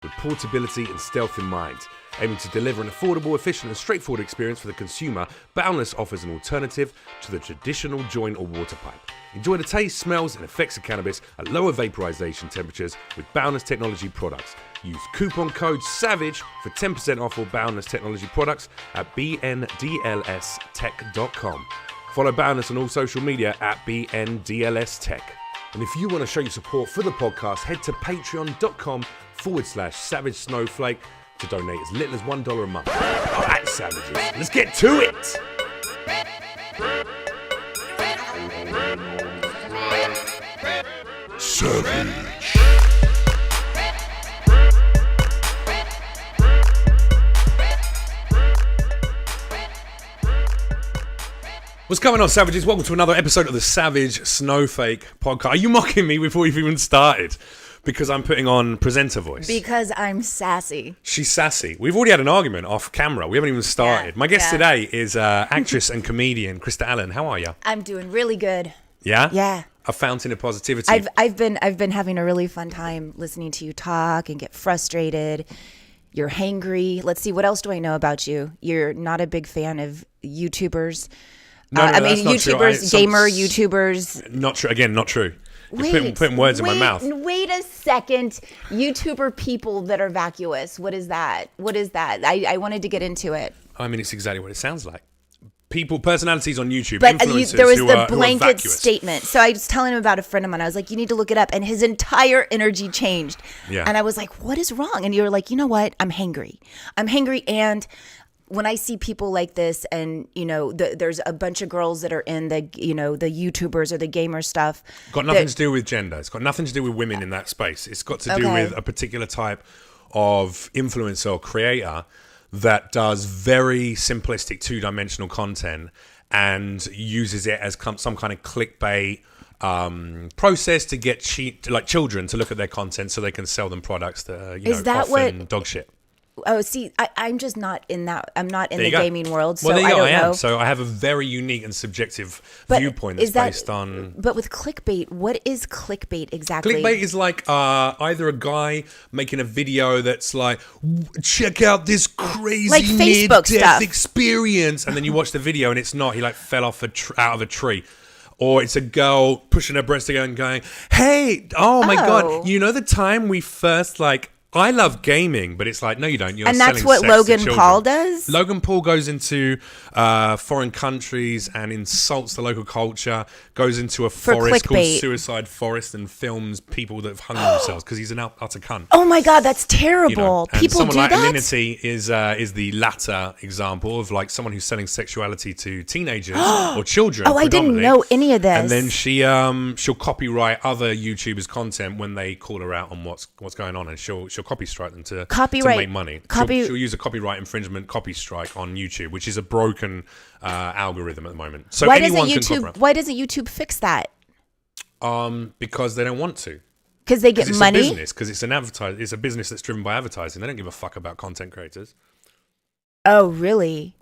with portability and stealth in mind. Aiming to deliver an affordable, efficient and straightforward experience for the consumer, Boundless offers an alternative to the traditional joint or water pipe. Enjoy the taste, smells and effects of cannabis at lower vaporization temperatures with Boundless Technology products. Use coupon code SAVAGE for 10% off all Boundless Technology products at bndlstech.com. Follow Boundless on all social media at bndlstech. And if you want to show your support for the podcast, head to patreon.com/Savage Snowflake to donate as little as $1 a month. Alright, savages, let's get to it! Savage. What's going on, savages? Welcome to another episode of the Savage Snowflake podcast. Are you mocking me before we've even started? Because I'm putting on presenter voice. Because I'm sassy. She's sassy. We've already had an argument off camera. We haven't even started. My guest today is actress and comedian Krista Allen. How are you? I'm doing really good. Yeah? Yeah. A fountain of positivity. I've been having a really fun time listening to you talk and get frustrated. You're hangry. Let's see, what else do I know about you? You're not a big fan of YouTubers. No, I mean, YouTubers, gamer YouTubers. Not true. Again, not true. You're putting words in my mouth. Wait a second. YouTuber people that are vacuous. What is that? I wanted to get into it. I mean, it's exactly what it sounds like. Personalities on YouTube, but influencers there was who the are blanket vacuous. statement. So I was telling him about a friend of mine. I was like, you need to look it up. And his entire energy changed. Yeah. And I was like, what is wrong? And you were like, you know what? I'm hangry. And when I see people like this, and there's a bunch of girls that are in the the YouTubers or the gamer stuff. Got nothing to do with gender. It's got nothing to do with women in that space. It's got to do with a particular type of influencer or creator that does very simplistic two-dimensional content and uses it as some kind of clickbait process to get children to look at their content so they can sell them products that are often dog shit. Oh, see, I'm just not in that. I'm not in the gaming world, so I don't know. So I have a very unique and subjective viewpoint that's based on. But with clickbait, what is clickbait exactly? Clickbait is like either a guy making a video that's like, check out this crazy like Facebook near-death stuff experience, and then you watch the video and it's not. He fell off out of a tree. Or it's a girl pushing her breast together and going, hey, oh my God, you know the time we first I love gaming, but it's like, no, you don't. You're and that's selling what sex Logan to children. Paul does? Logan Paul goes into foreign countries and insults the local culture, goes into a forest called Suicide Forest and films people that have hung themselves because he's an utter cunt. Oh my God, that's terrible. And people someone do like that? Alinity is the latter example of someone who's selling sexuality to teenagers or children. Oh, I didn't know any of this. And then she'll copyright other YouTubers' content when they call her out on what's going on, and she'll copy strike them to make money. She'll use a copyright infringement copy strike on YouTube, which is a broken algorithm at the moment. So why anyone doesn't YouTube fix that? Because they don't want to. Because they get money? It's a business, because it's a business that's driven by advertising. They don't give a fuck about content creators. Oh, really?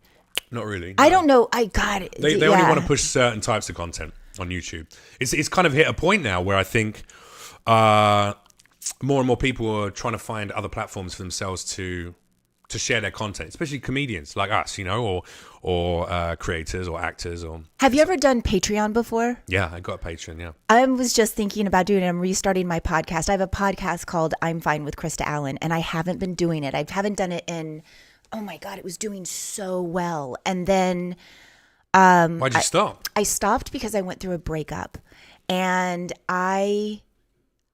Not really. No. I don't know. I got it. They only want to push certain types of content on YouTube. It's kind of hit a point now where I think more and more people are trying to find other platforms for themselves to share their content, especially comedians like us, or creators or actors. Have you ever done Patreon before? Yeah, I got a Patreon, yeah. I was just thinking about doing it. I'm restarting my podcast. I have a podcast called I'm Fine with Krista Allen, and I haven't been doing it. I haven't done it in, oh my God, it was doing so well. And then... why'd you stop? I stopped because I went through a breakup, and I...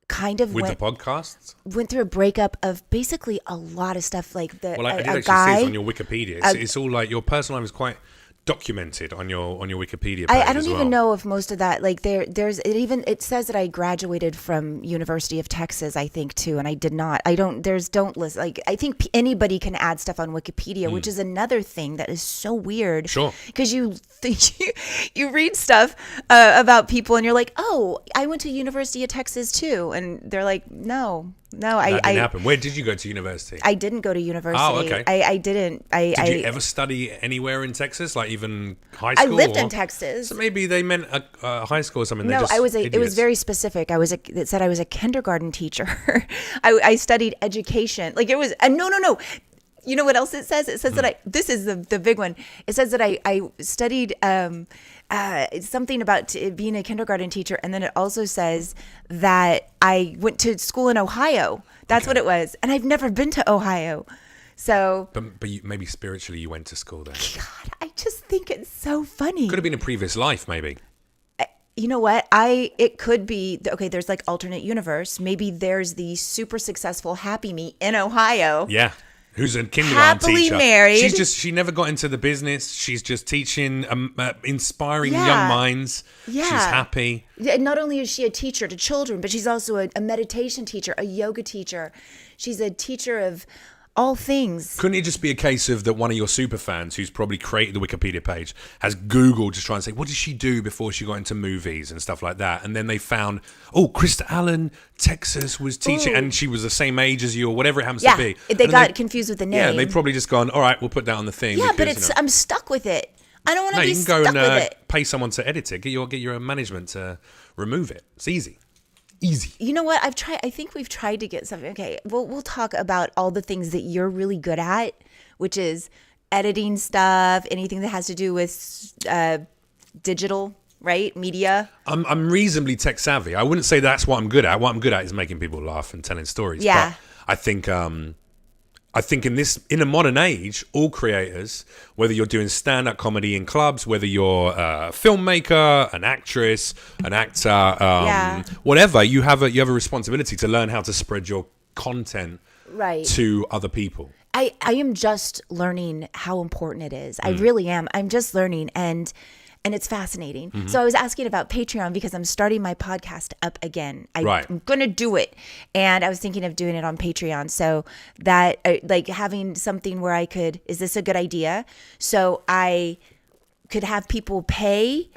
kind of with the podcasts went through a breakup of basically a lot of stuff like the well, I did actually see this on your Wikipedia. It's all like your personal life is quite documented on your Wikipedia page. I don't even know if most of that it says that I graduated from University of Texas, I think too, and I did not. Don't list I think anybody can add stuff on Wikipedia, which is another thing that is so weird. Sure. Because you read stuff about people and you're like, oh, I went to University of Texas too, and they're like, no. That didn't happen. Where did you go to university? I didn't go to university. Oh, okay. I didn't. Did you ever study anywhere in Texas, like even high school? I lived in Texas. So maybe they meant a high school or something. No, it was very specific. It said I was a kindergarten teacher. I studied education. Like it was, no. You know what else it says? It says that this is the big one. It says that I studied something about being a kindergarten teacher. And then it also says that I went to school in Ohio. That's what it was. And I've never been to Ohio. So, but maybe spiritually you went to school there. God, I just think it's so funny. Could have been a previous life, maybe. You know what? It could be, okay, there's like alternate universe. Maybe there's the super successful Happy Me in Ohio. Yeah. Who's a kindergarten happily teacher. Married. She never got into the business. She's just teaching, inspiring young minds. Yeah. She's happy. Not only is she a teacher to children, but she's also a meditation teacher, a yoga teacher. She's a teacher of all things. Couldn't it just be a case of that one of your super fans who's probably created the Wikipedia page has Googled to try and say, what did she do before she got into movies and stuff like that? And then they found, Krista Allen, Texas, was teaching, and she was the same age as you or whatever it happens to be. They got confused with the name. Yeah, they've probably just gone, all right, we'll put that on the thing. Yeah, but I'm stuck with it. I don't want to be stuck with it. You can go and pay someone to edit it. Get your management to remove it. It's easy. Easy. You know what? I think we've tried to get something. Okay, we'll talk about all the things that you're really good at, which is editing stuff, anything that has to do with digital, right? Media. I'm reasonably tech savvy. I wouldn't say that's what I'm good at. What I'm good at is making people laugh and telling stories. Yeah. But I think in a modern age, all creators, whether you're doing stand-up comedy in clubs, whether you're a filmmaker, an actress, an actor, whatever, you have a responsibility to learn how to spread your content to other people. I am just learning how important it is. I really am. I'm just learning, and it's fascinating. Mm-hmm. So I was asking about Patreon because I'm starting my podcast up again. I'm going to do it. And I was thinking of doing it on Patreon. So that like having something where is this a good idea? So I could have people pay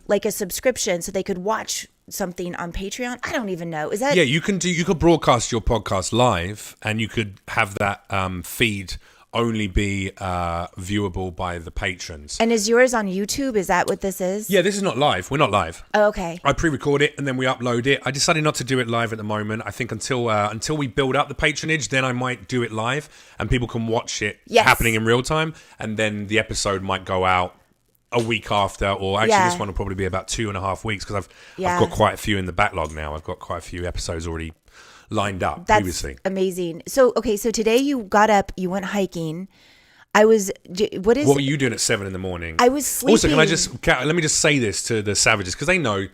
like a subscription so they could watch something on Patreon. I don't even know. Is that? Yeah, you could broadcast your podcast live and you could have that feed only be viewable by the patrons. And is yours on YouTube? Is that what this is? Yeah, this is not live. We're not live. Oh, okay. I pre-record it and then we upload it. I decided not to do it live at the moment. I think until we build up the patronage, then I might do it live and people can watch it happening in real time. And then the episode might go out a week after, or actually this one will probably be about 2.5 weeks because I've got quite a few in the backlog now. I've got quite a few episodes already lined up previously. Amazing. So today you got up, you went hiking. What were you doing at 7 a.m? I was sleeping. Also, let me just say this to the savages because they know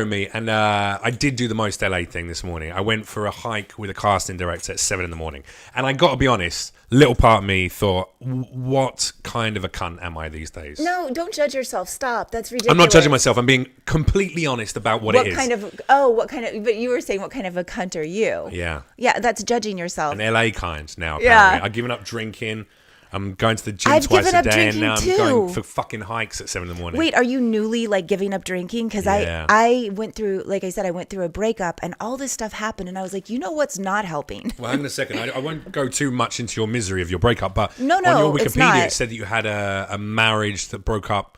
me, and I did do the most LA thing this morning. I went for a hike with a casting director at 7 a.m, and I got to be honest, little part of me thought, what kind of a cunt am I these days? No, don't judge yourself. Stop. That's ridiculous. I'm not judging myself. I'm being completely honest about what it is. But you were saying what kind of a cunt are you? Yeah. Yeah, that's judging yourself. An LA kind now, apparently. Yeah. I've given up drinking. I'm going to the gym twice a day, and now I'm going for fucking hikes at 7 a.m. Wait, are you newly giving up drinking? Because I went through, like I said, I went through a breakup, and all this stuff happened, and I was like, you know what's not helping? Well, hang on a second. I won't go too much into your misery of your breakup, but no, on your it's Wikipedia not. It said that you had a marriage that broke up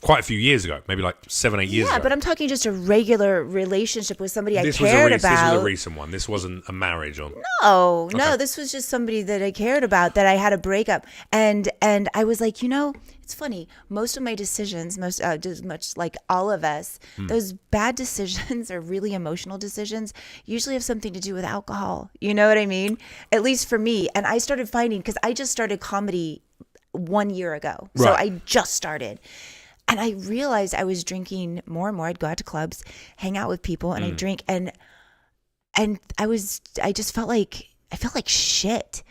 quite a few years ago, maybe like 7-8 years ago. Yeah, but I'm talking just a regular relationship with somebody I cared about. This was a recent one. This wasn't a marriage. No, this was just somebody that I cared about, that I had a breakup. And I was like, it's funny. Most of my decisions, just much like all of us, those bad decisions or really emotional decisions usually have something to do with alcohol. You know what I mean? At least for me. And I started finding, because I just started comedy 1 year ago. So I just started. And I realized I was drinking more and more. I'd go out to clubs, hang out with people, and I'd drink. And I just felt like shit.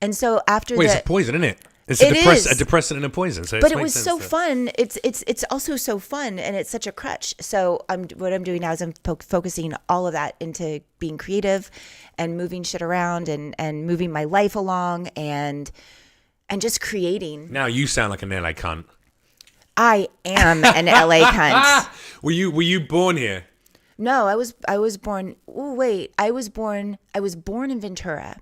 And so after it's a poison, isn't it? It's a depressant and a poison. So but it was so fun. It's also so fun, and it's such a crutch. So what I'm doing now is I'm focusing all of that into being creative and moving shit around and moving my life along and just creating. Now you sound like an LA cunt. I am an LA cunt. Were you born here? No, I was born. Oh wait, I was born in Ventura,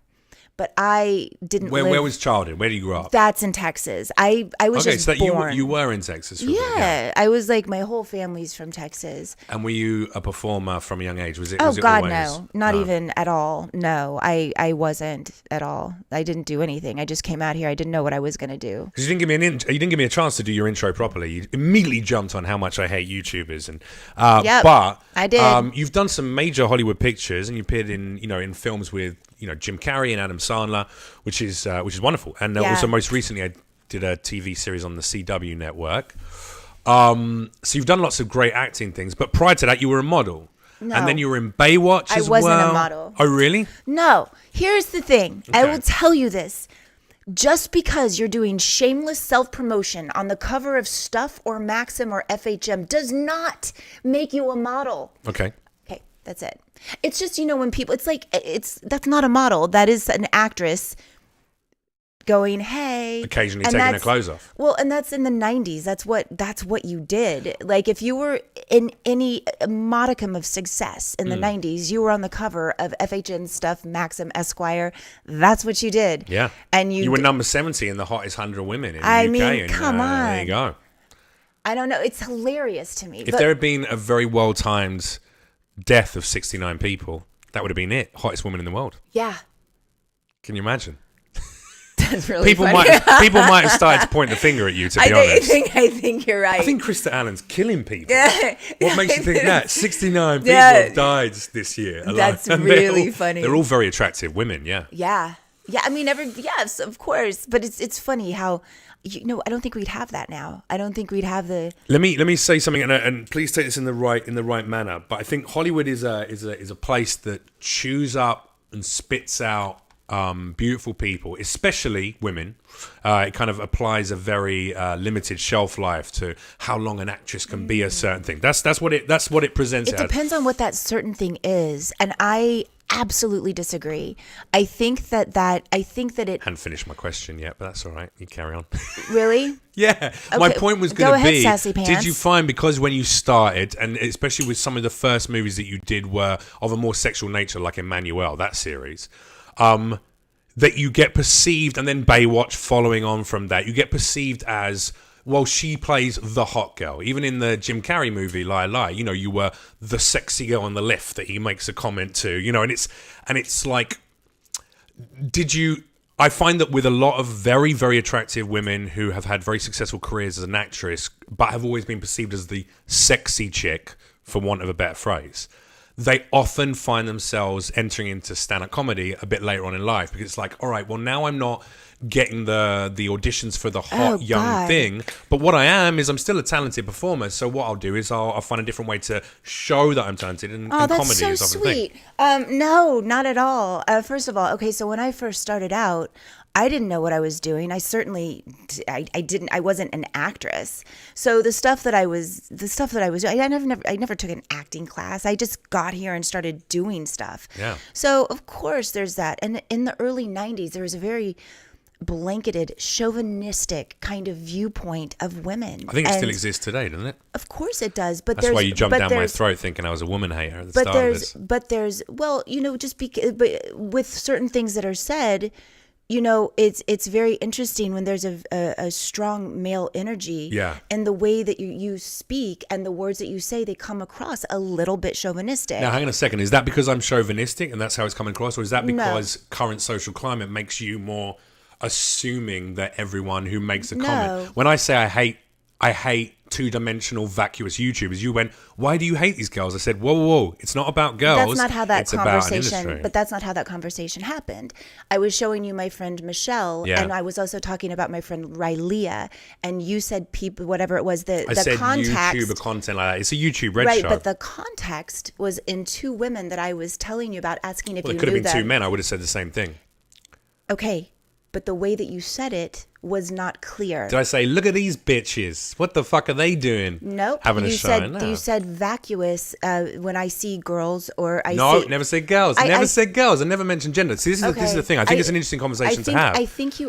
but I didn't. Where was childhood? Where did you grow up? That's in Texas. I was okay, just so born. you were in Texas. For a bit, yeah, I was like my whole family's from Texas. And were you a performer from a young age? Was it? Oh was it God, always, no, not even at all. No, I wasn't at all. I didn't do anything. I just came out here. I didn't know what I was gonna do. Because you didn't give me a chance to do your intro properly. You immediately jumped on how much I hate YouTubers, and but I did. You've done some major Hollywood pictures, and you appeared in films with Jim Carrey and Adam Sandler, which is wonderful. And also most recently, I did a TV series on the CW network. So you've done lots of great acting things, but prior to that, you were a model. No. And then you were in Baywatch as well. I wasn't a model. Oh, really? No. Here's the thing. Okay. I will tell you this. Just because you're doing shameless self-promotion on the cover of Stuff or Maxim or FHM does not make you a model. Okay. Okay, that's it. It's just, when people, that's not a model. That is an actress going, hey. Occasionally taking their clothes off. Well, and that's in the 90s. That's what you did. Like if you were in any modicum of success in the 90s, you were on the cover of FHN Stuff, Maxim, Esquire. That's what you did. Yeah. And you were number 70 in the hottest 100 women in the UK. I mean, come on. There you go. I don't know. It's hilarious to me. If there had been a very well-timed death of 69 people, that would have been it. Hottest woman in the world. Yeah. Can you imagine? That's really people funny. people might have started to point the finger at you, to be honest. I think you're right. I think Krista Allen's killing people. Yeah. What makes you think that? 69 people have died this year. That's really funny. They're all very attractive women, yeah. Yeah. Yeah, I mean, yes, of course. But it's funny how, I don't think we'd have that now. I don't think we'd have the... Let me say something, and please take this in the right manner. But I think Hollywood is a place that chews up and spits out beautiful people, especially women. It kind of applies a very limited shelf life to how long an actress can be a certain thing. That's what it presents. It depends on what that certain thing is, and I absolutely disagree. I think that it. I hadn't finished my question yet, but that's all right. You carry on. Really? Yeah. Okay. My point was going to be, sassy pants. did you find, because when you started, and especially with some of the first movies that you did were of a more sexual nature, like Emmanuel, that series, that you get perceived, and then Baywatch following on from that, you get perceived as, well, she plays the hot girl. Even in the Jim Carrey movie, Lie Lie, you were the sexy girl on the lift that he makes a comment to, and it's like, I find that with a lot of very, very attractive women who have had very successful careers as an actress, but have always been perceived as the sexy chick, for want of a better phrase, they often find themselves entering into stand-up comedy a bit later on in life, because it's like, all right, well, now I'm not getting the auditions for the hot young thing, but what I am is I'm still a talented performer. So what I'll do is I'll find a different way to show that I'm talented, and comedy that's so is often sweet. a thing. No, not at all. First of all, okay, so when I first started out, I didn't know what I was doing. I wasn't an actress. So the stuff that I was doing, I never took an acting class. I just got here and started doing stuff. Yeah. So of course there's that. And in the early 90s, there was a very blanketed, chauvinistic kind of viewpoint of women. I think it still exists today, doesn't it? Of course it does. But that's why you jumped down my throat thinking I was a woman hater at the start of this. But there's, well, but with certain things that are said, it's very interesting when there's a strong male energy. Yeah. And the way that you speak and the words that you say, they come across a little bit chauvinistic. Now, hang on a second. Is that because I'm chauvinistic and that's how it's coming across? Or is that because current social climate makes you more assuming that everyone who makes a comment... When I say I hate two-dimensional vacuous YouTubers, you went, why do you hate these girls? I said, whoa, it's not about girls. That's not how that it's about an industry. But that's not how that conversation happened. I was showing you my friend Michelle, and I was also talking about my friend Rylea, and you said people, whatever it was, I said context, YouTuber content like that. It's a YouTube red show. Right, but the context was in two women that I was telling you about, asking if you knew them. It could have been two men. I would have said the same thing. Okay, but the way that you said it was not clear. Did I say, look at these bitches? What the fuck are they doing? Nope. Having a show. No. You said vacuous when I see girls or I No, see... never said girls. Never said girls. I never mentioned gender. See, this is the thing. I think it's an interesting conversation to have. I think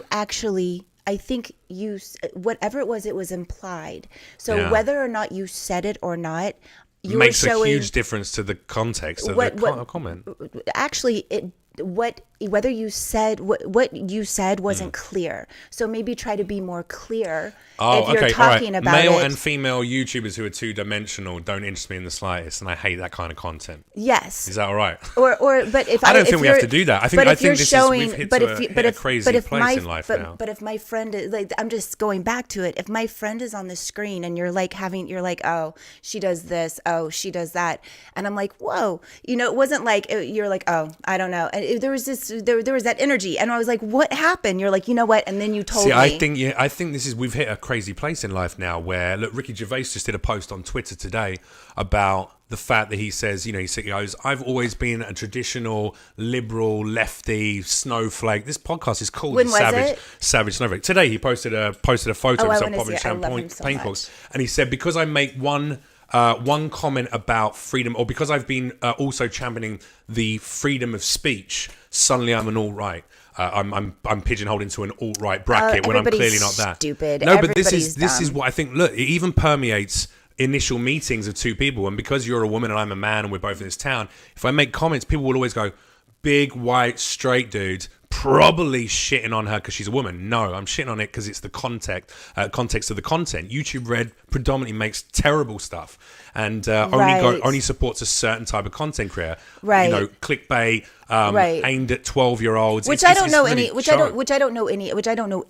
you, whatever it was implied. So whether or not you said it or not, makes a huge difference to the context of the comment. Actually, whether you said what you said wasn't clear. So maybe try to be more clear if you're talking about male it. and female YouTubers who are two-dimensional don't interest me in the slightest, and I hate that kind of content. Yes. Is that all right? But if I don't think we have to do that. I think we've hit a crazy place in life now. But if my friend is like, I'm just going back to it. If my friend is on the screen and you're like, oh, she does this, oh, she does that, and I'm like, whoa, it wasn't like you're like, oh, I don't know, and there was that energy, and I was like, what happened? You're like, you know what? And then you told me. I think we've hit a crazy place in life now where, look, Ricky Gervais just did a post on Twitter today about the fact that he says, he goes, I've always been a traditional liberal lefty snowflake. This podcast is called Savage Snowflake. Today he posted a photo of himself popping champagne paintballs, and he said, because I make one comment about freedom, or because I've been also championing the freedom of speech, suddenly I'm an alt-right. I'm pigeonholed into an alt-right bracket when I'm clearly not that. Stupid. No, but this is what I think. Look, it even permeates initial meetings of two people, and because you're a woman and I'm a man and we're both in this town, if I make comments, people will always go, big white straight dude, probably shitting on her because she's a woman. No, I'm shitting on it because it's the context of the content. YouTube Red predominantly makes terrible stuff and only supports a certain type of content creator. Right. Clickbait, aimed at 12-year-olds. Which I don't know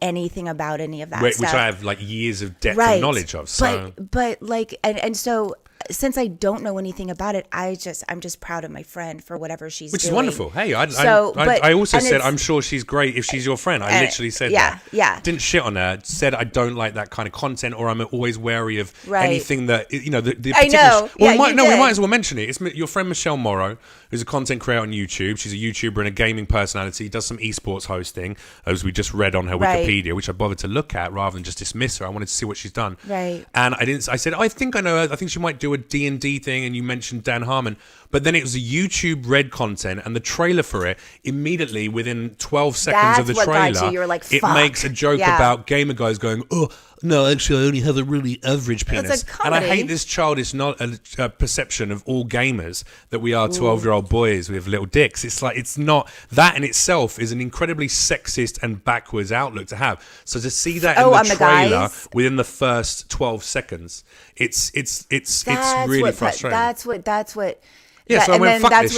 anything about any of that stuff. Which I have like years of depth of knowledge of. So. But like, and so since I don't know anything about it, I'm just proud of my friend for whatever she's doing. Which is wonderful. Hey, I also said I'm sure she's great if she's your friend. I literally said that. Yeah. Didn't shit on her. Said I don't like that kind of content, or I'm always wary of anything that the particular. I know. Well, we might as well mention it. It's your friend Michelle Morrow, who's a content creator on YouTube. She's a YouTuber and a gaming personality. Does some esports hosting, as we just read on her Wikipedia, which I bothered to look at rather than just dismiss her. I wanted to see what she's done. Right. And I said I think I know her. I think she might do a D&D thing, and you mentioned Dan Harmon, but then it was a YouTube Red content, and the trailer for it immediately within 12 seconds of the trailer, you were like, it makes a joke about gamer guys going, oh no, actually I only have a really average penis. It's a comedy. And I hate this childish perception of all gamers that we are 12-year-old boys with little dicks. It's like, it's not, that in itself is an incredibly sexist and backwards outlook to have. So to see that in the trailer within the first 12 seconds, it's really frustrating. That's what. Yeah, so that's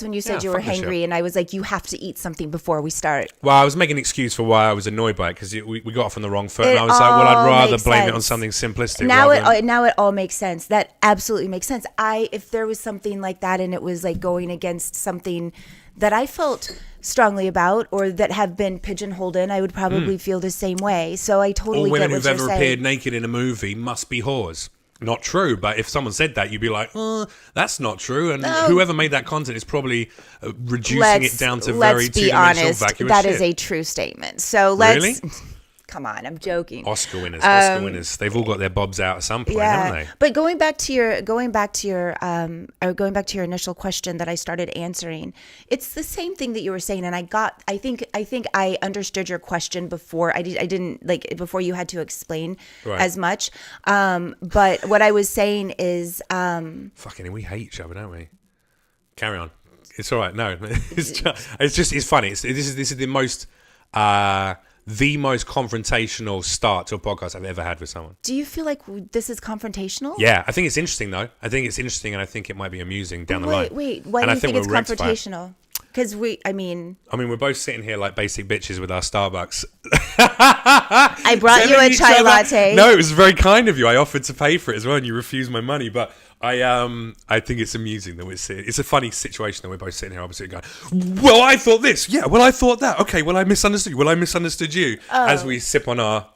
when you said you were hangry, and I was like, you have to eat something before we start. Well, I was making an excuse for why I was annoyed by it because we got off on the wrong foot, and I was like, well, I'd rather blame it on something simplistic. Now it all makes sense. That absolutely makes sense. If there was something like that and it was like going against something that I felt strongly about or that have been pigeonholed in, I would probably feel the same way. So I totally get what you're saying. All women who've ever appeared naked in a movie must be whores. Not true, but if someone said that, you'd be like, oh, that's not true. And whoever made that content is probably reducing it down to very two-dimensional, vacuous that shit. Is a true statement. So let's... Really? Come on, I'm joking. Oscar winners. They've all got their bobs out at some point, haven't they? But going back to your initial question that I started answering, it's the same thing that you were saying, and I think I understood your question before. I didn't like before you had to explain as much. But what I was saying is, fucking, we hate each other, don't we? Carry on. It's all right. No, it's funny. This is the most confrontational start to a podcast I've ever had with someone. Do you feel like this is confrontational? Yeah, I think it's interesting though. I think it's interesting, and I think it might be amusing down the line. Wait, why do you think it's confrontational? Because I mean, we're both sitting here like basic bitches with our Starbucks. I brought you a chai latte. No, it was very kind of you. I offered to pay for it as well, and you refused my money. But I think it's amusing that we're sitting. It's a funny situation that we're both sitting here opposite going, well, I thought this. Yeah, well, I thought that. Okay, well, I misunderstood you. Well, I misunderstood you. As we sip on our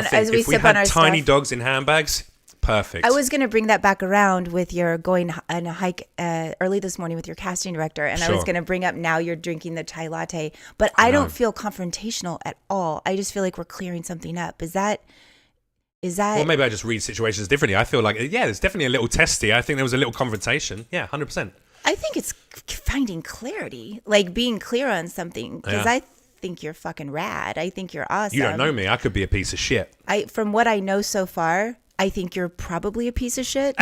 thing. If we had tiny dogs in handbags, perfect. I was going to bring that back around with your going on a hike early this morning with your casting director, and I was going to bring up now you're drinking the chai latte, but I don't feel confrontational at all. I just feel like we're clearing something up. Is that? Well, maybe I just read situations differently. I feel like, there's definitely a little testy. I think there was a little confrontation. Yeah, 100%. I think it's finding clarity, like being clear on something, because I think you're fucking rad. I think you're awesome. You don't know me. I could be a piece of shit. From what I know so far, I think you're probably a piece of shit.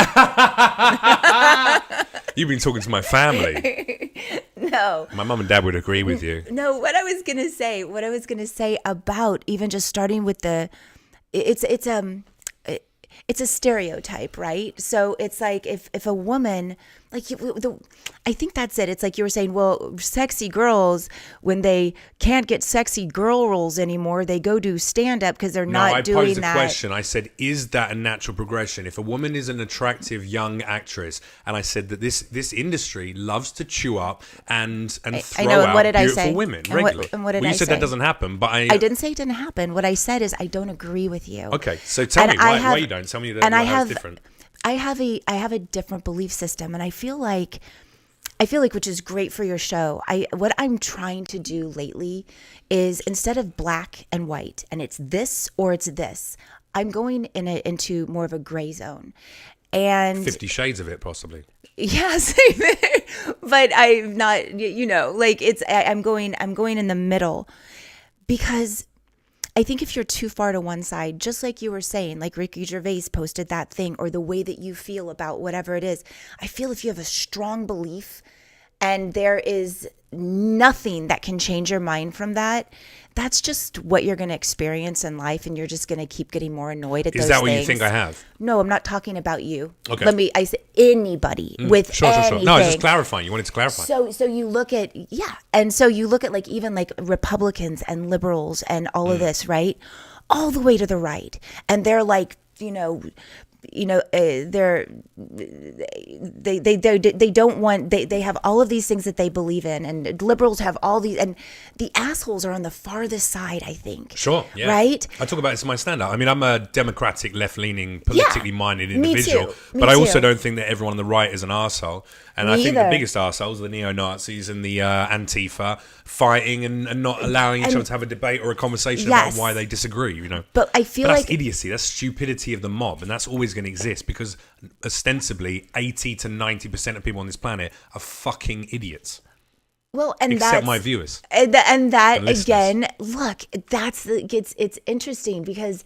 You've been talking to my family. No. My mum and dad would agree with you. No, what I was going to say about even just starting with it's a stereotype, right? So it's like if a woman, like I think that's it. It's like you were saying, well, sexy girls, when they can't get sexy girl roles anymore, they go do stand up because they're not doing that. No, I posed a question. I said, is that a natural progression? If a woman is an attractive young actress, and I said that this industry loves to chew up and throw out beautiful women regularly. And what did I say? You said that doesn't happen, but I didn't say it didn't happen. What I said is I don't agree with you. Okay, so tell me why you don't. Tell me that it's different. I have a different belief system, and I feel like which is great for your show. What I'm trying to do lately is, instead of black and white and it's this or it's this, I'm going into more of a gray zone. And 50 Shades of it, possibly. Yes, but I'm not. I'm going in the middle, because I think if you're too far to one side, just like you were saying, like Ricky Gervais posted that thing, or the way that you feel about whatever it is, I feel if you have a strong belief and there is nothing that can change your mind from that, that's just what you're going to experience in life, and you're just going to keep getting more annoyed at those things. Is that what you think I have? No, I'm not talking about you. Okay. I say anybody with sure. anything. No, I was just clarifying. You wanted to clarify. So you look at, and so you look at like even like Republicans and liberals and all of this, right? All the way to the right. And they're like, they don't want, they have all of these things that they believe in, and liberals have all these, and the assholes are on the farthest side, I think. Sure, yeah. Right? I talk about this in my stand-up. I mean, I'm a democratic, left-leaning, politically minded individual, me but I also too. don't think that everyone on the right is an arsehole. And I think the biggest arseholes are the neo-Nazis and the Antifa, fighting and not allowing each other to have a debate or a conversation about why they disagree, But I feel that's idiocy, that's stupidity of the mob, and that's always going to exist, because ostensibly 80 to 90% of people on this planet are fucking idiots. Well, and except my viewers. And that again, look, it's interesting, because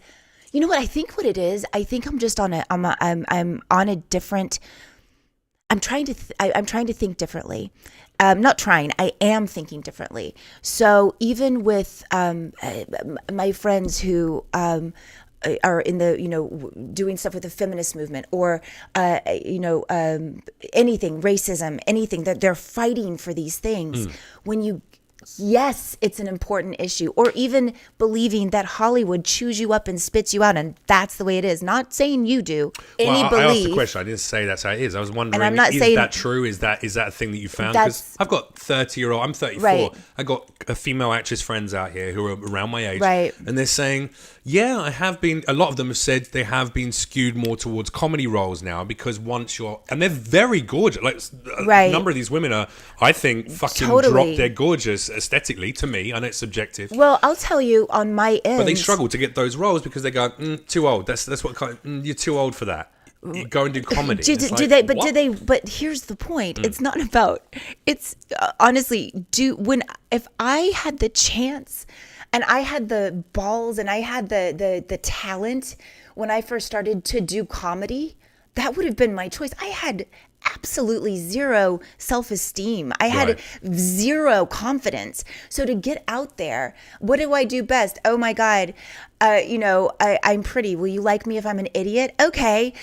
you know what I think what it is? I think I'm just I'm on a different. I'm trying to think differently. Not trying, I am thinking differently. So even with my friends who are in the, doing stuff with the feminist movement, or, anything, racism, anything, that they're fighting for these things. Yes, it's an important issue. Or even believing that Hollywood chews you up and spits you out, and that's the way it is. Not saying you do. I asked the question. I didn't say that's how it is. I was wondering, is that true? Is that a thing that you found? Because I've got 30-year-old, I'm 34. Right. I got a female actress friends out here who are around my age. Right. And they're saying, yeah, I have been, a lot of them have said they have been skewed more towards comedy roles now, because once you're, and they're very gorgeous. Like, a number of these women are, I think, fucking drop dead gorgeous aesthetically, to me. I know it's subjective. Well, I'll tell you on my end. But they struggle to get those roles because they go, too old. That's what kind of, you're too old for that. You go and do comedy. But here's the point. It's not about, it's honestly, if I had the chance and I had the balls and I had the talent when I first started to do comedy, that would have been my choice. I had absolutely zero self-esteem. I had zero confidence. So to get out there, what do I do best? Oh my God, I'm pretty. Will you like me if I'm an idiot? Okay.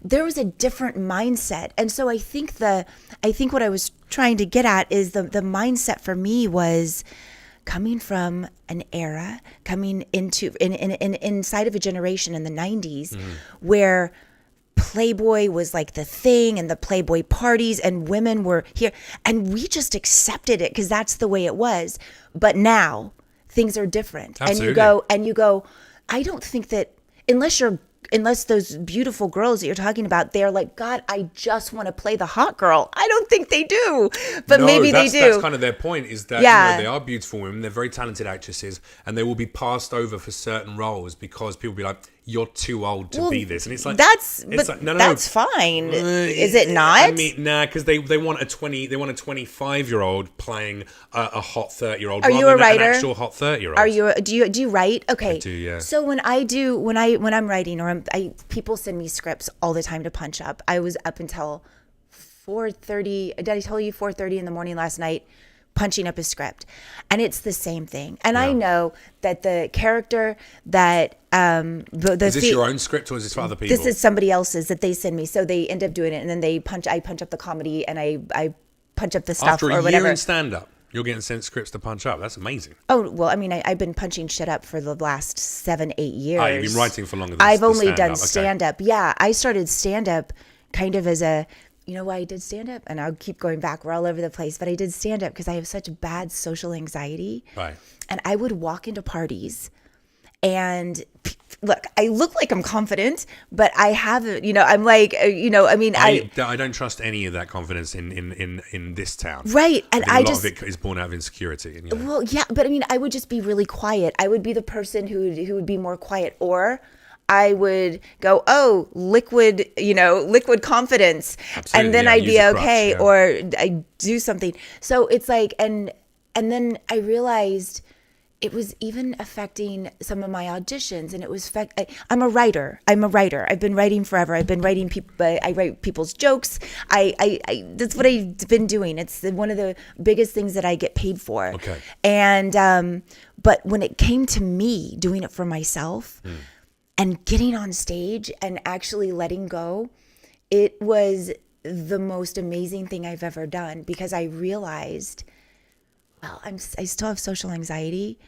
There was a different mindset. And so I think what I was trying to get at is the mindset for me was coming from an era, coming into inside of a generation in the 90s where Playboy was like the thing, and the Playboy parties, and women were here, and we just accepted it because that's the way it was. But now things are different. Absolutely. And you go, I don't think that unless those beautiful girls that you're talking about, they're like, God, I just want to play the hot girl. I don't think they do, but maybe they do. That's kind of their point, is that they are beautiful women, they're very talented actresses, and they will be passed over for certain roles because people will be like, you're too old to be this. And it's like, that's no, that's fine. Is it not? I mean, nah, because they want a 25-year-old playing a hot 30-year-old. Are you a writer? An actual hot 30-year-old. Are you? Do you write? Okay. I do, yeah. So when I'm writing, or people send me scripts all the time to punch up. I was up until 4:30. Did I tell you 4:30 in the morning last night? Punching up a script, and it's the same thing. And I know that the character that is this your own script, or is this for other people? This is somebody else's that they send me. So they end up doing it, and then I punch up the comedy, and I punch up the stuff After or a whatever. year in stand up, you're getting sent scripts to punch up. That's amazing. Oh well, I mean, I've been punching shit up for the last 7-8 years. Oh, you've been writing for longer than I've only stand-up. done stand up. Yeah, I started stand up kind of as a. You know why I did stand-up? And I'll keep going back. We're all over the place. But I did stand-up because I have such bad social anxiety. Right. And I would walk into parties and look, I look like I'm confident, but I haven't, I'm like, I mean, I don't trust any of that confidence in this town. Right. And a lot of it is born out of insecurity. And, Well, yeah, but I mean, I would just be really quiet. I would be the person who would be more quiet, or I would go, oh, liquid confidence. Absolutely, and then yeah, I'd use be a crutch, okay, yeah. or I do something. So it's like, and then I realized it was even affecting some of my auditions, and it was, I'm a writer. I've been writing forever. I've been writing I write people's jokes. That's what I've been doing. It's one of the biggest things that I get paid for. Okay. And, but when it came to me doing it for myself, and getting on stage and actually letting go, it was the most amazing thing I've ever done, because I realized, well, I still have social anxiety,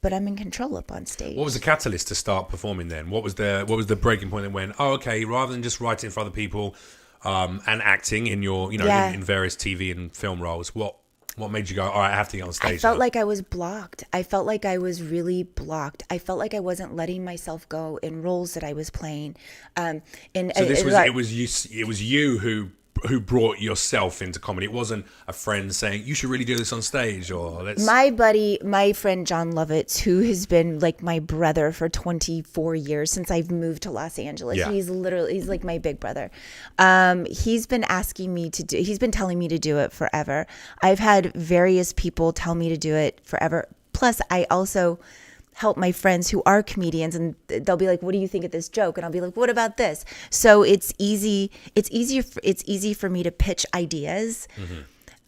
but I'm in control up on stage. what was the catalyst to start performing then? What was the breaking point that went, oh, okay, rather than just writing for other people and acting in your, in various TV and film roles, what made you go, all right, I have to get on stage? I felt like I was blocked. I felt like I was really blocked. I felt like I wasn't letting myself go in roles that I was playing. So it was you who brought yourself into comedy. It wasn't a friend saying you should really do this on stage, or my friend John Lovitz, who has been like my brother for 24 years since I've moved to Los Angeles. Yeah. He's like my big brother. He's been he's been telling me to do it forever. I've had various people tell me to do it forever. Plus I also help my friends who are comedians, and they'll be like, what do you think of this joke? And I'll be like, what about this? So it's easy for me to pitch ideas.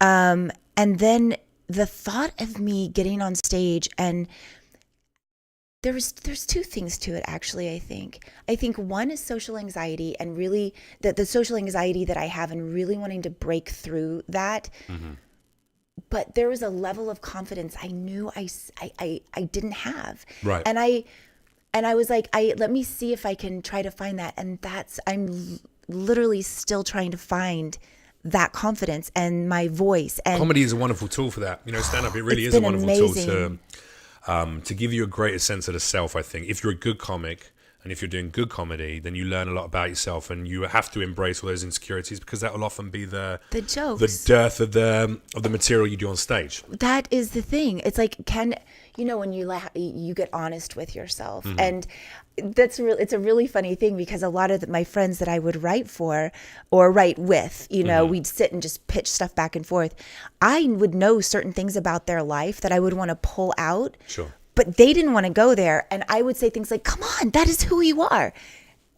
And then the thought of me getting on stage, and there's two things to it, actually. I think one is social anxiety, and really the social anxiety that I have, and really wanting to break through that. But there was a level of confidence I knew I didn't have. Right. And I was like, let me see if I can try to find that. And I'm literally still trying to find that confidence and my voice. And comedy is a wonderful tool for that. Stand up, it really is a wonderful tool to give you a greater sense of the self, I think. If you're a good comic, and if you're doing good comedy, then you learn a lot about yourself, and you have to embrace all those insecurities, because that will often be the jokes, the dearth of the material you do on stage. That is the thing. It's like, when you get honest with yourself, and it's a really funny thing, because a lot of my friends that I would write for or write with, we'd sit and just pitch stuff back and forth. I would know certain things about their life that I would want to pull out. Sure. But they didn't want to go there. And I would say things like, come on, that is who you are.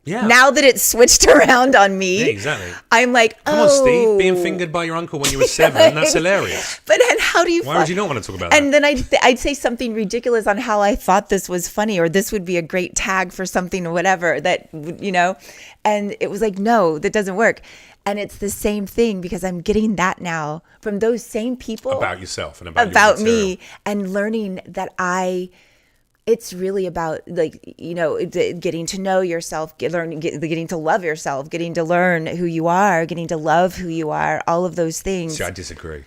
Yeah. Now that it's switched around on me, yeah, exactly. I'm like, come on, Steve, being fingered by your uncle when you were 7, that's hilarious. But then how do you... Why would you not want to talk about that? And then I'd say something ridiculous on how I thought this was funny, or this would be a great tag for something or whatever that, and it was like, no, that doesn't work. And it's the same thing, because I'm getting that now from those same people. About yourself and about me, and learning that it's really about, like, getting to know yourself, getting to love yourself, getting to learn who you are, getting to love who you are, all of those things. See, I disagree.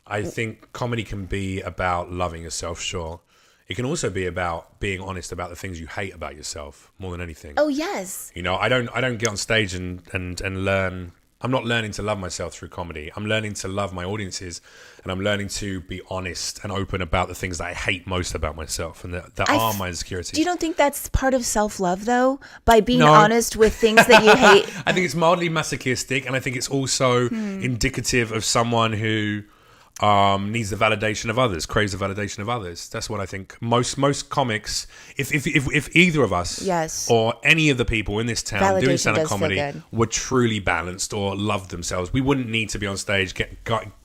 I think comedy can be about loving yourself, sure. It can also be about being honest about the things you hate about yourself more than anything. Oh, yes. I don't get on stage and learn I'm not learning to love myself through comedy. I'm learning to love my audiences, and I'm learning to be honest and open about the things that I hate most about myself and that are my insecurities. You don't think that's part of self-love, though? By being honest with things that you hate? I think it's mildly masochistic, and I think it's also indicative of someone who needs the validation of others, craves the validation of others. That's what I think. Most comics, if either of us or any of the people in this town doing stand-up comedy were truly balanced or loved themselves, we wouldn't need to be on stage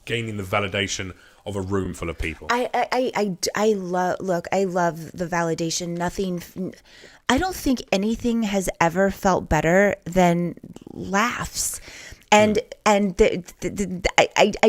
gaining the validation of a room full of people. I love the validation. I don't think anything has ever felt better than laughs. And I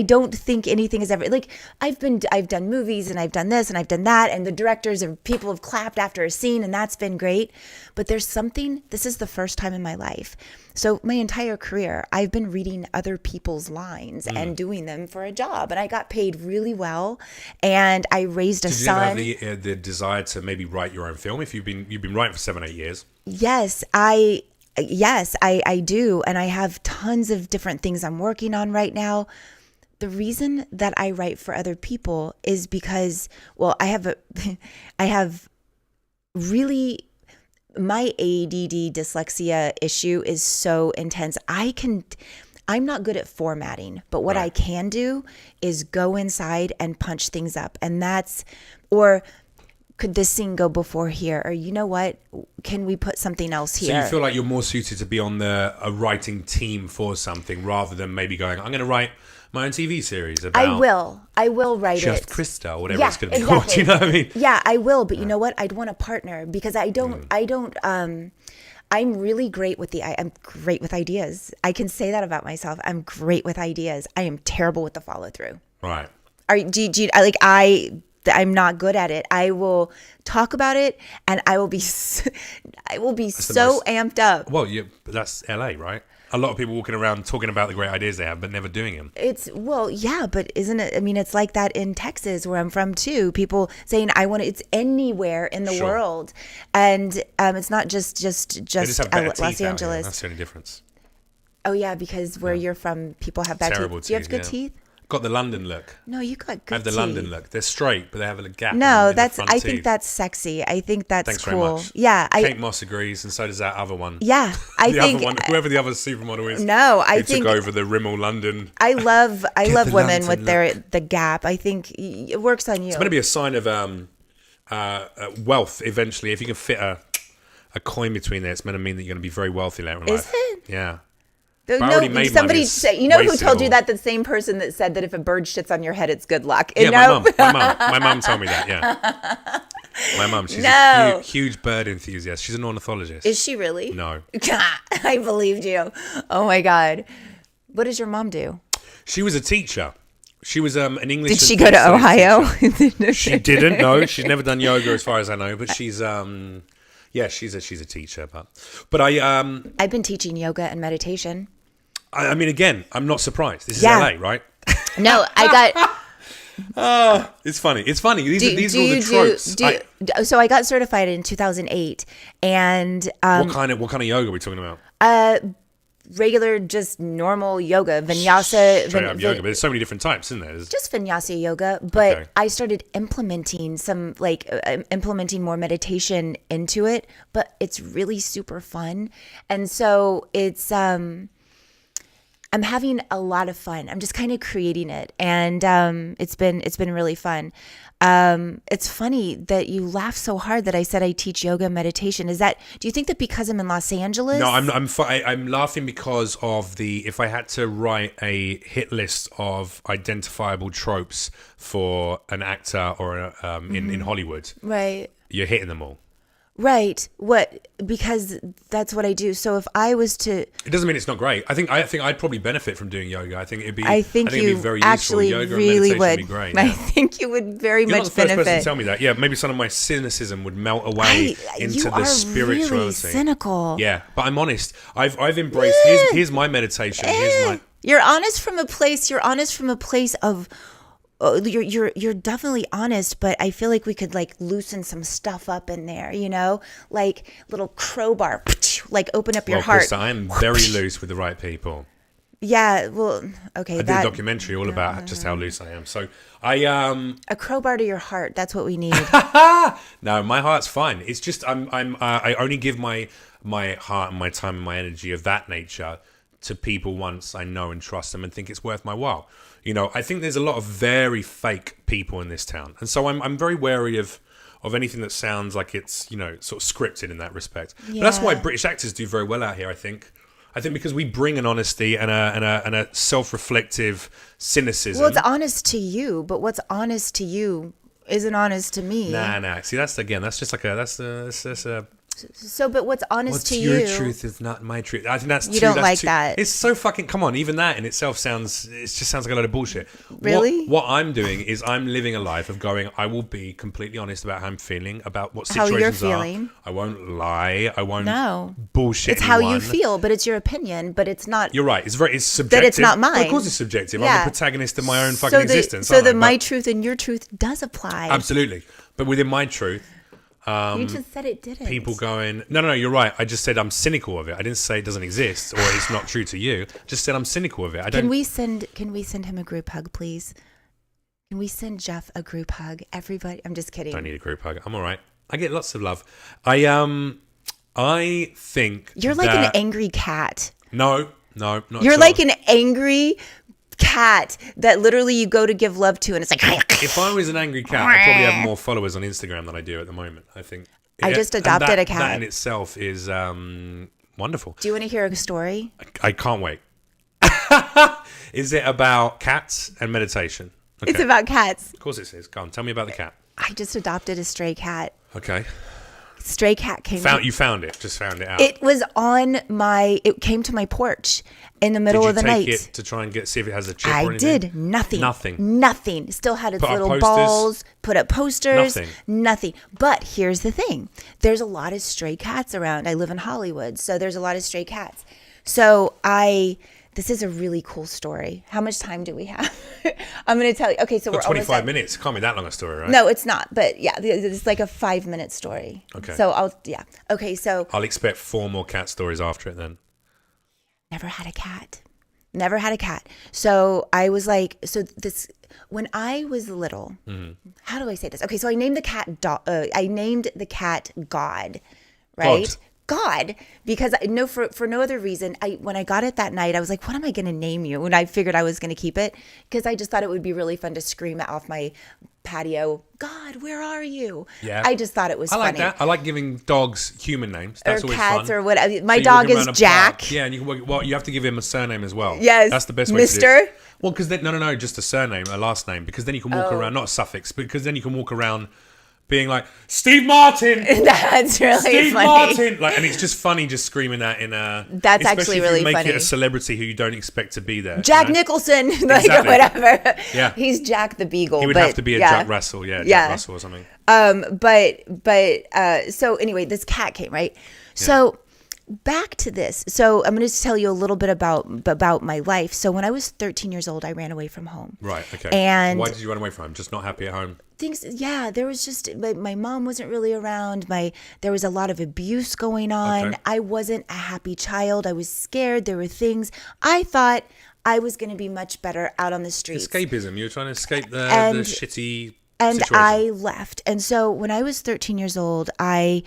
don't think anything has ever, like, I've done movies and I've done this and I've done that, and the directors and people have clapped after a scene, and that's been great. But there's something, this is the first time in my life. So my entire career, I've been reading other people's lines and doing them for a job, and I got paid really well, and I raised a son. Did you have the desire to maybe write your own film if you've been writing for 7-8 years? Yes, I do. And I have tons of different things I'm working on right now. The reason that I write for other people is because, well, I have really, my ADD dyslexia issue is so intense. I'm not good at formatting, but what I can do is go inside and punch things up. And or could this scene go before here? Or you know what? Can we put something else here? So you feel like you're more suited to be on a writing team for something rather than maybe going, I'm going to write my own TV series about... I will write Just it. Krista or whatever it's going to be called. You know what I mean? Yeah, I will. But you know what? I'd want a partner because I'm really great with I'm great with ideas. I can say that about myself. I'm great with ideas. I am terrible with the follow through. Right. I'm not good at it. I will talk about it, and I will be so amped up. Well, but that's LA, right? A lot of people walking around talking about the great ideas they have, but never doing them. But isn't it? I mean, it's like that in Texas, where I'm from too. People saying, "I want it." It's anywhere in the world, and it's not just Los Angeles. That's the only difference. Oh yeah, because where you're from, people have bad teeth. Do you have good teeth? Got the London look. No, you got good I have the teeth. London look. They're straight, but they have a gap. No, in the front teeth. think that's sexy. I think that's Thanks cool. very much. Yeah, Kate Moss agrees, and so does that other one. Yeah, other one, whoever the other supermodel is. No, I think took over the Rimmel London. I love women with the gap. I think it works on you. It's going to be a sign of wealth eventually. If you can fit a coin between there, it's going to mean that you're going to be very wealthy later in life. Is it? Yeah. No, somebody say, who told you that? The same person that said that if a bird shits on your head, it's good luck. Yeah, my mum told me that. Yeah, my mum. She's a huge bird enthusiast. She's an ornithologist. Is she really? No. I believed you. Oh my God. What does your mom do? She was a teacher. She was an English. Did she go to Ohio? She didn't. No, she's never done yoga as far as I know. But she's she's a teacher. But I've been teaching yoga and meditation. I mean, again, I'm not surprised. This is LA, right? No, I got... It's funny. These are all the tropes. So I got certified in 2008. And... what kind of yoga are we talking about? Regular, just normal yoga. Vinyasa. Straight up yoga, but there's so many different types, isn't there? Just vinyasa yoga. But I started implementing implementing more meditation into it. But it's really super fun. And so it's... I'm having a lot of fun. I'm just kind of creating it, and it's been really fun. It's funny that you laugh so hard that I said I teach yoga and meditation. Do you think that because I'm in Los Angeles? No, I'm laughing because of if I had to write a hit list of identifiable tropes for an actor or in Hollywood, right? You're hitting them all. Right. What? Because that's what I do. So if I was to, it doesn't mean it's not great. I think I'd probably benefit from doing yoga. I think it'd be very actually useful. Yoga really and meditation would be great. I yeah. think you would very You're much not the first benefit. person to tell me that. Yeah, maybe some of my cynicism would melt away into the spirituality. You are really cynical. Yeah, but I'm honest. I've embraced. Here's my meditation. You're honest from a place. You're honest from a place of. You're definitely honest, but I feel like we could loosen some stuff up in there, like little crowbar, like open up your heart. Krista, I am very loose with the right people. Yeah, well, okay. I did a documentary all about just how loose I am. So I a crowbar to your heart. That's what we need. no, my heart's fine. It's just I only give my heart and my time and my energy of that nature to people once I know and trust them and think it's worth my while. You know, I think there's a lot of very fake people in this town, and so I'm very wary of anything that sounds like it's, you know, sort of scripted in that respect. Yeah. But that's why British actors do very well out here, I think. I think because we bring an honesty and a self-reflective cynicism. Well, it's honest to you, but what's honest to you isn't honest to me. Nah. See, that's just like that's a. So, but what's honest to you? What's your truth is not my truth. I think that's you don't like that. It's so fucking. Come on, even that in itself sounds like a load of bullshit. Really? What I'm doing is I'm living a life of going. I will be completely honest about how I'm feeling, about what situations how you're feeling. I won't lie. I won't bullshit. It's how you feel, but it's your opinion. But it's not. You're right. It's subjective. That it's not mine. Well, of course, it's subjective. Yeah. I'm the protagonist of my own fucking existence. So the my truth and your truth does apply. Absolutely, but within my truth. You just said it didn't. People going, no, you're right. I just said I'm cynical of it. I didn't say it doesn't exist or it's not true to you. Just said I'm cynical of it. Can we send him a group hug, please? Can we send Jeff a group hug? Everybody, I'm just kidding. Don't need a group hug. I'm all right. I get lots of love. I think you're like an angry cat. No, not you're like an angry cat that literally you go to give love to and it's like if I was an angry cat I'd probably have more followers on Instagram than I do at the moment. I think I just adopted a cat. That in itself is wonderful. Do you want to hear a story? I can't wait. Is it about cats and meditation? Okay. It's about cats. Of course it is. Go on, tell me about the cat. I just adopted a stray cat. Okay. Stray cat came. You found it. Just found it out. It was it came to my porch in the middle of the night. Did you take it to try and see if it has a chip or anything? I did. Nothing. Still had its little balls. Put up posters. Nothing. But here's the thing. There's a lot of stray cats around. I live in Hollywood, so there's a lot of stray cats. So this is a really cool story. How much time do we have? I'm going to tell you. Okay, so we're 25 minutes. It can't be that long a story, right? No, it's not. But yeah, it's like a 5-minute story. Okay. So Okay, so I'll expect 4 more cat stories after it then. Never had a cat. So I was like, when I was little, how do I say this? Okay, so I named the cat God, right? God, because for no other reason, when I got it that night, I was like, what am I going to name you? And I figured I was going to keep it because I just thought it would be really fun to scream off my patio, God, where are you? Yeah. I just thought it was funny. I like that. I like giving dogs human names. That's always fun. Or cats or whatever. My dog is Jack. Yeah, and you have to give him a surname as well. Yes. That's the best way Mister? to do it. Well, because then, no, just a surname, a last name, because then you can walk around, not a suffix, because then you can walk around being like, Steve Martin! That's really Steve funny. Martin! And it's just funny just screaming that in a... That's actually really funny. Especially if you make it a celebrity who you don't expect to be there. Jack Nicholson, or whatever. Yeah. He's Jack the Beagle. He would have to be a Jack Russell, Jack Russell or something. So anyway, this cat came, right? Yeah. So back to this. So I'm going to tell you a little bit about my life. So when I was 13 years old, I ran away from home. Right, okay. And why did you run away from home? Just not happy at home? There was just, my mom wasn't really around. There was a lot of abuse going on. Okay. I wasn't a happy child. I was scared. There were things. I thought I was going to be much better out on the streets. Escapism. You were trying to escape the shitty situation. I left. And so when I was 13 years old, I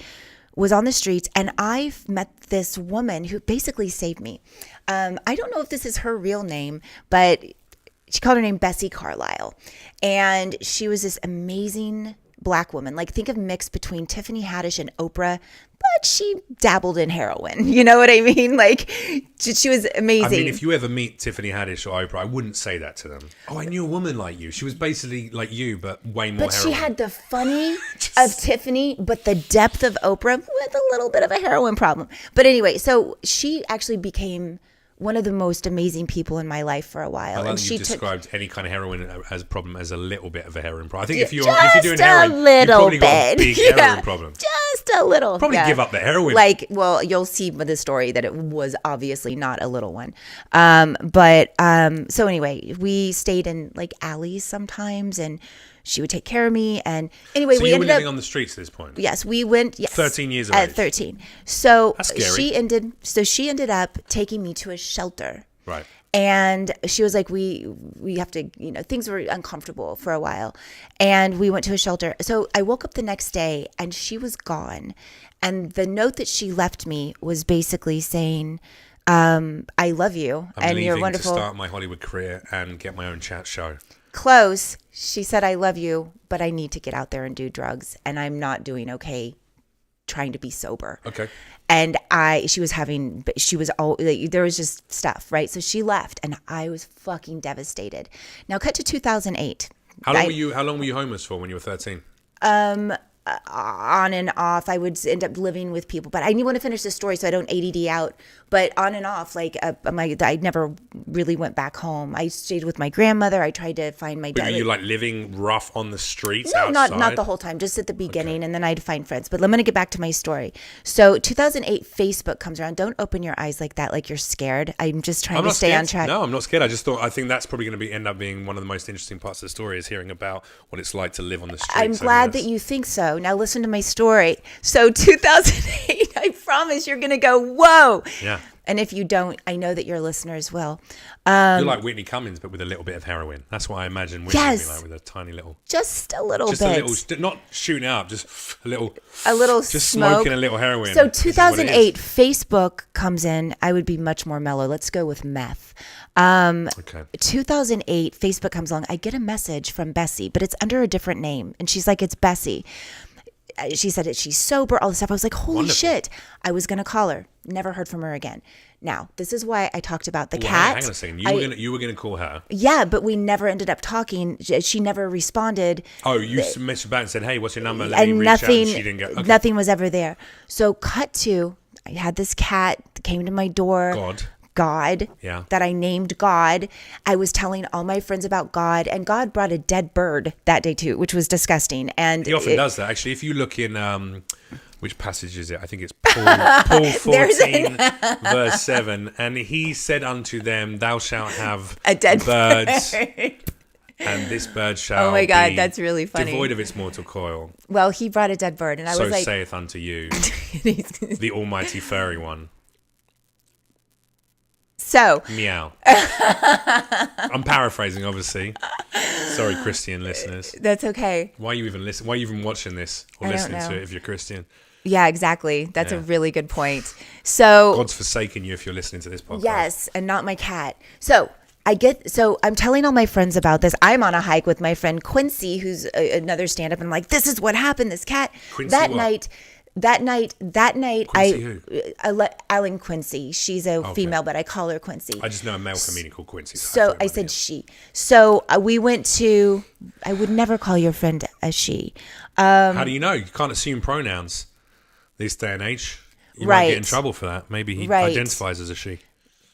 was on the streets and I met this woman who basically saved me. I don't know if this is her real name, but she called her name Bessie Carlisle. And she was this amazing Black woman. Like, think of mix between Tiffany Haddish and Oprah, but she dabbled in heroin. You know what I mean? Like, she was amazing. I mean, if you ever meet Tiffany Haddish or Oprah, I wouldn't say that to them. Oh, I knew a woman like you. She was basically like you, but way more heroin. But she had the funny of Tiffany, but the depth of Oprah with a little bit of a heroin problem. But anyway, so she actually became one of the most amazing people in my life for a while. I like and that she you described any kind of heroin as a problem as a little bit of a heroin problem. I think if you're doing heroin, you've probably got a big heroin problem. Just a little. Probably give up the heroin. You'll see with the story that it was obviously not a little one. So anyway, we stayed in like alleys sometimes and she would take care of me. And anyway, so we ended up living on the streets at this point? Yes, we went. Yes, 13 years of age. At 13. So that's scary. she ended up taking me to a shelter. Right. And she was like, we have to, things were uncomfortable for a while. And we went to a shelter. So I woke up the next day and she was gone. And the note that she left me was basically saying, I love you. I'm and you're leaving wonderful. to start my Hollywood career and get my own chat show. Close. She said, I love you, but I need to get out there and do drugs. And I'm not doing okay trying to be sober. Okay. And there was just stuff, right? So she left and I was fucking devastated. Now cut to 2008. How long were you homeless for when you were 13? On and off. I would end up living with people, but I want to finish this story so I don't ADD out. But on and off, I never really went back home. I stayed with my grandmother. I tried to find my dad. Were you living rough on the streets No, outside? not the whole time, just at the beginning, okay. And then I'd find friends. But I'm going to get back to my story. So 2008, Facebook comes around. Don't open your eyes like that, like you're scared. I'm just trying to stay on track. No, I'm not scared. I think that's probably going to end up being one of the most interesting parts of the story is hearing about what it's like to live on the streets. I'm glad that you think so. Now listen to my story. So 2008, I promise you're going to go, whoa. Yeah. And if you don't, I know that your listeners will. You're like Whitney Cummings, but with a little bit of heroin. That's what I imagine Whitney would be like, with a tiny little. Just a little bit. Just a little, not shooting up, just a little. Just smoke. Smoking a little heroin. So 2008, Facebook comes in. I would be much more mellow. Let's go with meth. Okay. 2008, Facebook comes along. I get a message from Bessie, but it's under a different name. And she's like, it's Bessie. She said that she's sober, all this stuff. I was like, holy shit. I was going to call her. Never heard from her again. Now, this is why I talked about the cat. Hang on a second. You were going to call her. Yeah, but we never ended up talking. She never responded. Oh, you messaged back and said, hey, what's your number? Let me reach out. And she didn't get. Okay. Nothing was ever there. So cut to, I had this cat that came to my door. God, yeah. That I named God. I was telling all my friends about God, and God brought a dead bird that day too, which was disgusting. And he often does that. Actually, if you look in which passage is it? I think it's Paul 14, verse 7. And he said unto them, thou shalt have a dead bird. And this bird shall oh my God, that's really funny. Devoid of its mortal coil. Well, he brought a dead bird, and I was like, so saith unto you, the almighty furry one. So meow. I'm paraphrasing, obviously. Sorry, Christian listeners. That's okay. Why are you even watching this or listening to it if you're Christian? Yeah, exactly. That's a really good point. So God's forsaken you if you're listening to this podcast. Yes, and not my cat. So I'm telling all my friends about this. I'm on a hike with my friend Quincy, who's another stand-up, and I'm like, this is what happened. This cat. Quincy That night, Quincy Allen Quincy. She's a female, but I call her Quincy. I just know a male comedian called Quincy. So I said she. So we went to. I would never call your friend a she. How do you know? You can't assume pronouns this day and age. You might get in trouble for that. Maybe he identifies as a she.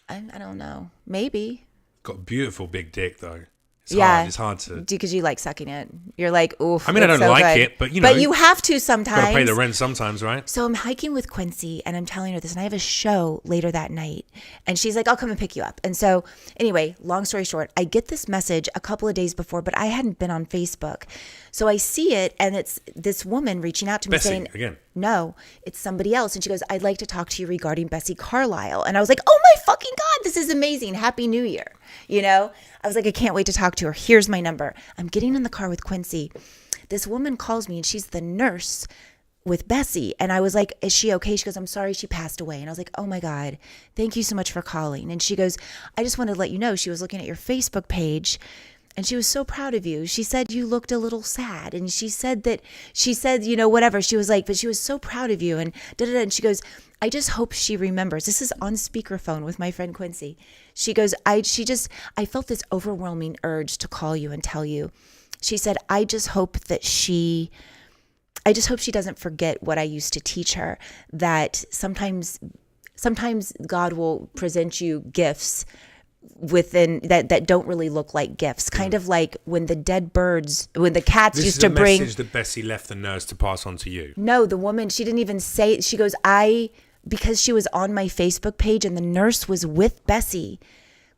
I don't know. Maybe. Got a beautiful big dick though. It's hard to. Because you like sucking it. You're like, oof. I mean, I don't like it, but But you have to sometimes. Got to pay the rent sometimes, right? So I'm hiking with Quincy, and I'm telling her this, and I have a show later that night. And she's like, I'll come and pick you up. And so, anyway, long story short, I get this message a couple of days before, but I hadn't been on Facebook. So I see it, and it's this woman reaching out to me Bessie, saying, again. No, it's somebody else. And she goes, I'd like to talk to you regarding Bessie Carlisle. And I was like, oh my fucking God, this is amazing. Happy New Year. I was like, I can't wait to talk to her. Here's my number. I'm getting in the car with Quincy. This woman calls me, and she's the nurse with Bessie. And I was like, is she okay? She goes, I'm sorry, she passed away. And I was like, oh my God, thank you so much for calling. And she goes, I just wanted to let you know, she was looking at your Facebook page, and she was so proud of you. She said you looked a little sad. And she said, whatever. She was like, but she was so proud of you. And da-da-da. And she goes, I just hope she remembers. This is on speakerphone with my friend Quincy. She goes, I felt this overwhelming urge to call you and tell you. She said, I just hope she doesn't forget what I used to teach her, that sometimes God will present you gifts within that don't really look like gifts, kind of like when the cats used to bring. This is a message that Bessie left the nurse to pass on to you. No, the woman, she didn't even say. She goes, because she was on my Facebook page and the nurse was with Bessie.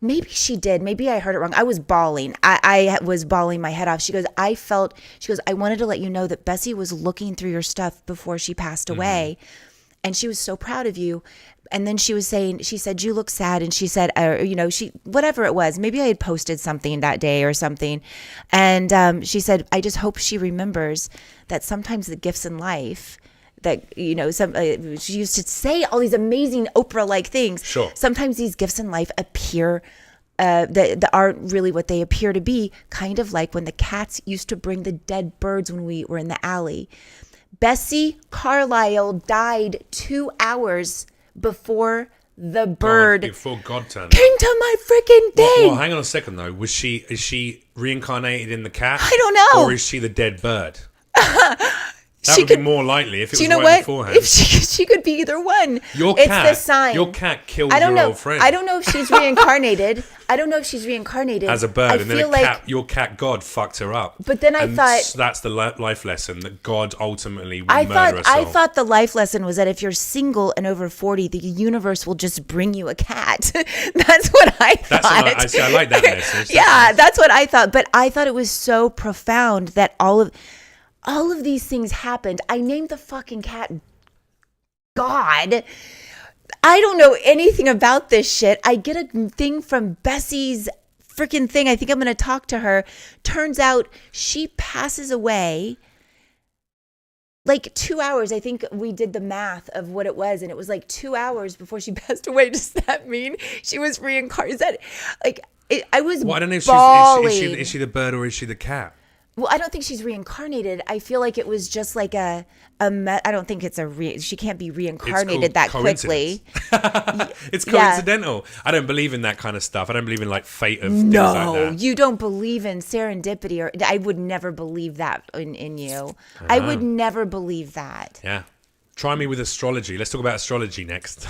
Maybe she did. Maybe I heard it wrong. I was bawling. I was bawling my head off. She goes, I wanted to let you know that Bessie was looking through your stuff before she passed away. and she was so proud of you. And then she said, you look sad. And she said, whatever it was, maybe I had posted something that day or something. And she said, I just hope she remembers that sometimes the gifts in life that, she used to say all these amazing Oprah-like things. Sure. Sometimes these gifts in life appear that aren't really what they appear to be, kind of like when the cats used to bring the dead birds when we were in the alley. Bessie Carlisle died 2 hours before the bird before God turned came to my freaking thing. Well, hang on a second though. Is she reincarnated in the cat? I don't know. Or is she the dead bird? That would be more likely if it was beforehand. If she could be either one. It's the sign. Your cat killed your old friend. I don't know if she's reincarnated. As a bird, and then your cat God fucked her up. But then I thought that's the life lesson that God ultimately will murder us all. I thought the life lesson was that if you're single and over 40, the universe will just bring you a cat. That's what I thought. I like that message. Yeah, that's what I thought. But I thought it was so profound that all of these things happened. I named the fucking cat God. I don't know anything about this shit. I get a thing from Bessie's freaking thing. I think I'm going to talk to her. Turns out she passes away like 2 hours. I think we did the math of what it was, and it was like 2 hours before she passed away. Does that mean she was reincarnated? Is that like I was? Well, I don't know if is she the bird or is she the cat? Well, I don't think she's reincarnated. I feel like it was just like I don't think it's she can't be reincarnated that quickly. It's coincidental. Yeah. I don't believe in that kind of stuff. I don't believe in like fate of things like that. You don't believe in serendipity, or I would never believe that in you. I would never believe that. Yeah. Try me with astrology. Let's talk about astrology next.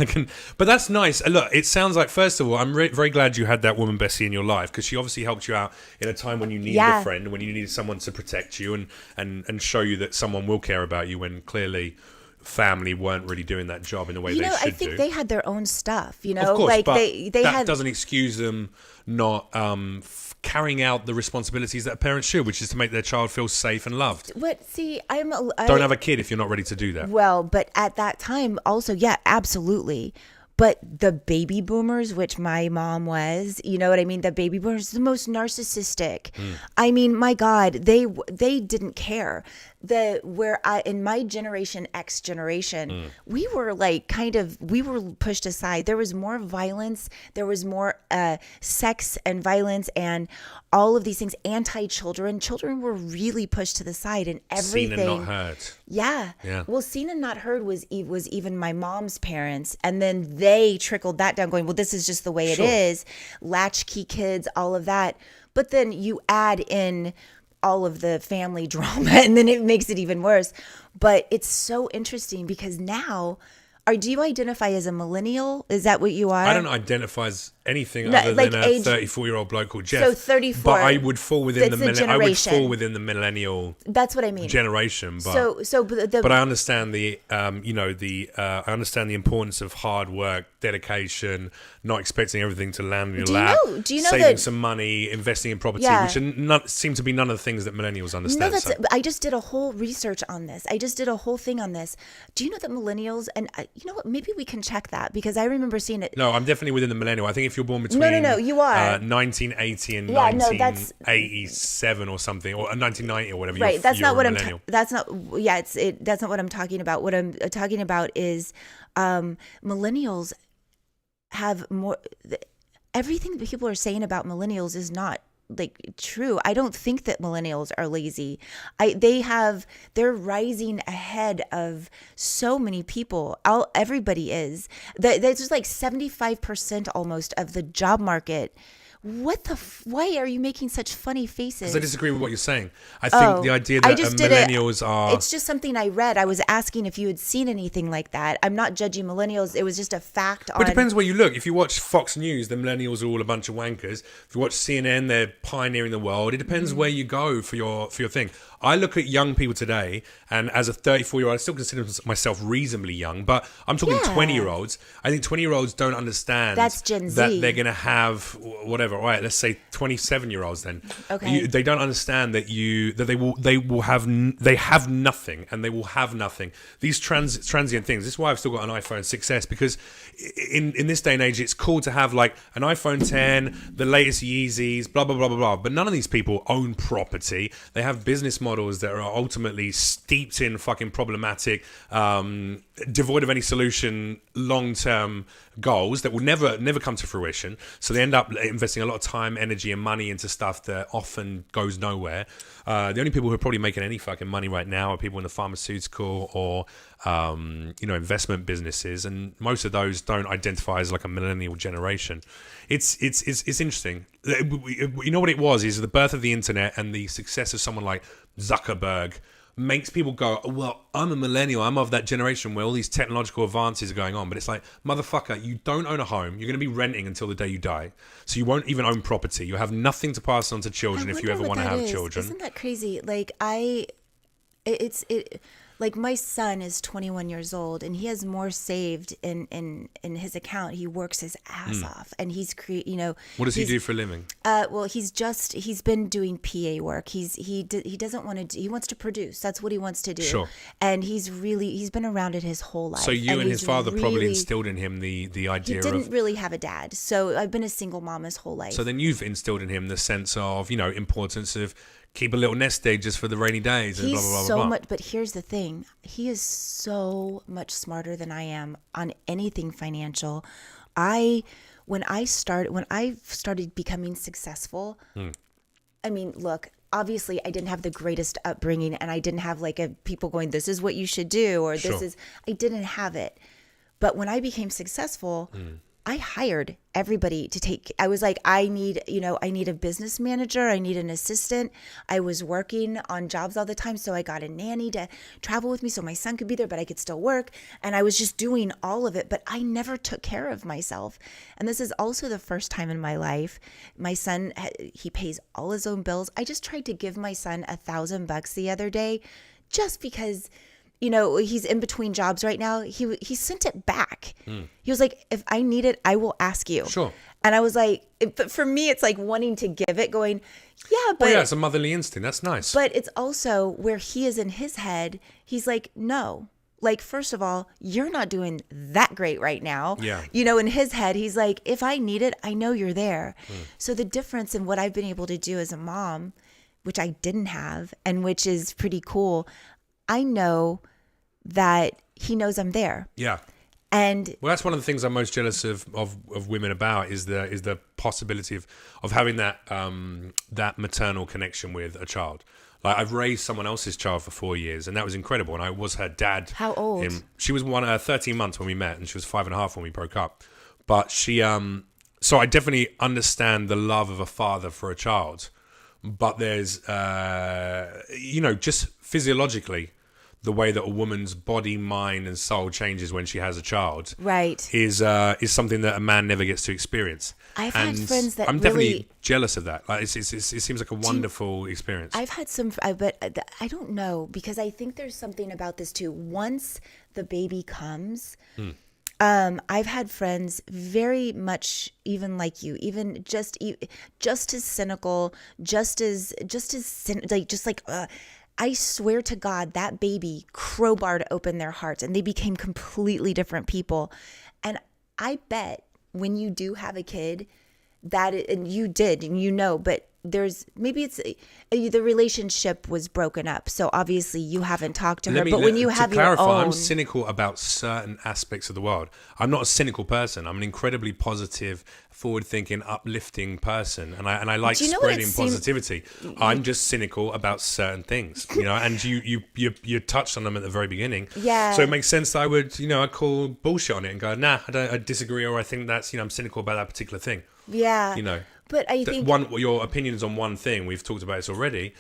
But that's nice. Look, it sounds like, first of all, I'm very glad you had that woman, Bessie, in your life, because she obviously helped you out in a time when you needed a friend, when you needed someone to protect you and show you that someone will care about you when clearly family weren't really doing that job in the way they should do. I think they had their own stuff, Of course, like but that doesn't excuse them not carrying out the responsibilities that a parent should, which is to make their child feel safe and loved. But see, don't have a kid if you're not ready to do that. Well, but at that time also, yeah, absolutely. But the baby boomers, which my mom was, you know what I mean? The baby boomers, the most narcissistic. I mean, my God, they didn't care. In my generation, X generation, we were like we were pushed aside. There was more violence. There was more sex and violence and all of these things. Anti-children. Children were really pushed to the side, and everything. Seen and not heard. Yeah. Well, seen and not heard was even my mom's parents, and then they trickled that down, going, well, this is just the way it is. Latchkey kids, all of that. But then you add in all of the family drama, and then it makes it even worse. But it's so interesting because now, do you identify as a millennial? Is that what you are? I don't identify as anything other than a 34-year-old bloke called Jeff. So 34. But I would fall within the millennial. That's what I mean. Generation. But I understand I understand the importance of hard work, dedication, not expecting everything to land in your lap. Do you know saving some money, investing in property, which seem to be none of the things that millennials understand. I just did a whole research on this. I just did a whole thing on this. Do you know that millennials, and you know what? Maybe we can check that because I remember seeing it. No, I'm definitely within the millennial. I think if you're born between you are 1980 and 1987 or something, or 1990 or whatever. Right. That's not what I'm. That's not. Yeah. That's not what I'm talking about. What I'm talking about is millennials have more. Everything that people are saying about millennials is not like true. I don't think that millennials are lazy. They're rising ahead of so many people. Everybody is. There's like 75% almost of the job market. Why are you making such funny faces? Because I disagree with what you're saying. I think the idea that millennials are... It's just something I read. I was asking if you had seen anything like that. I'm not judging millennials. It was just a fact. But it depends where you look. If you watch Fox News, the millennials are all a bunch of wankers. If you watch CNN, they're pioneering the world. It depends where you go for your thing. I look at young people today, and as a 34-year-old, I still consider myself reasonably young, but I'm talking 20-year-olds. I think 20-year-olds don't understand that's Gen Z. that they're going to have whatever. All right, let's say 27-year-olds then. Okay. They don't understand that they have nothing, and they will have nothing. These transient things. This is why I've still got an iPhone 6S, because in this day and age, it's cool to have like an iPhone 10, the latest Yeezys, blah blah blah blah blah. But none of these people own property. They have business models that are ultimately steeped in fucking problematic, devoid of any solution, long-term goals that will never come to fruition. So they end up investing a lot of time, energy, and money into stuff that often goes nowhere. The only people who are probably making any fucking money right now are people in the pharmaceutical or investment businesses, and most of those don't identify as like a millennial generation. It's interesting. You know what it was is the birth of the internet and the success of someone like Zuckerberg makes people go, well, I'm a millennial, I'm of that generation where all these technological advances are going on. But it's like, motherfucker, you don't own a home, you're going to be renting until the day you die, so you won't even own property, you have nothing to pass on to children if you ever want to have children. Isn't that crazy? Like like my son is 21 years old and he has more saved in his account. He works his ass off, and he's What does he do for a living? Well, he's been doing PA work. He doesn't want to. He wants to produce. That's what he wants to do. Sure. And he's been around it his whole life. So you and his father probably instilled in him the idea of. He didn't really have a dad, so I've been a single mom his whole life. So then you've instilled in him the sense of importance of keep a little nest egg just for the rainy days and blah, blah, blah, blah, blah. But here's the thing. He is so much smarter than I am on anything financial. When I started becoming successful, I mean, look, obviously I didn't have the greatest upbringing, and I didn't have people going, this is what you should do, or I didn't have it. But when I became successful, I hired everybody I was like, I need a business manager. I need an assistant. I was working on jobs all the time. So I got a nanny to travel with me so my son could be there, but I could still work. And I was just doing all of it, but I never took care of myself. And this is also the first time in my life. My son, he pays all his own bills. I just tried to give my son $1,000 the other day just because he's in between jobs right now. He sent it back. He was like, if I need it, I will ask you. Sure. And I was like, but for me, it's like wanting to give it, going, yeah, but. Well, yeah, it's a motherly instinct. That's nice. But it's also where he is in his head. He's like, no. Like, first of all, you're not doing that great right now. Yeah. In his head, he's like, if I need it, I know you're there. So the difference in what I've been able to do as a mom, which I didn't have, and which is pretty cool, I know that he knows I'm there. Yeah. And well, that's one of the things I'm most jealous of women about is the possibility of having that maternal connection with a child. Like, I've raised someone else's child for 4 years, and that was incredible. And I was her dad. How old? She was 13 months when we met, and she was 5.5 when we broke up. But she, so I definitely understand the love of a father for a child. But there's, just physiologically, the way that a woman's body, mind, and soul changes when she has a child, right, is something that a man never gets to experience. I've had friends that I'm definitely jealous of that. Like, it seems like a wonderful experience. I've had some, but I don't know, because I think there's something about this too. Once the baby comes, I've had friends very much, even like you, even just as cynical, I swear to God, that baby crowbarred open their hearts and they became completely different people. And I bet when you do have a kid, and you did, and but there's maybe it's the relationship was broken up, so obviously you haven't talked to her. But when you have your own, I'm cynical about certain aspects of the world. I'm not a cynical person. I'm an incredibly positive, forward-thinking, uplifting person, and I like spreading positivity. I'm just cynical about certain things, and you touched on them at the very beginning. Yeah. So it makes sense that I would, I'd call bullshit on it and go, nah, I disagree, or I think that's, I'm cynical about that particular thing. Yeah. But I think your opinions on one thing, we've talked about this already,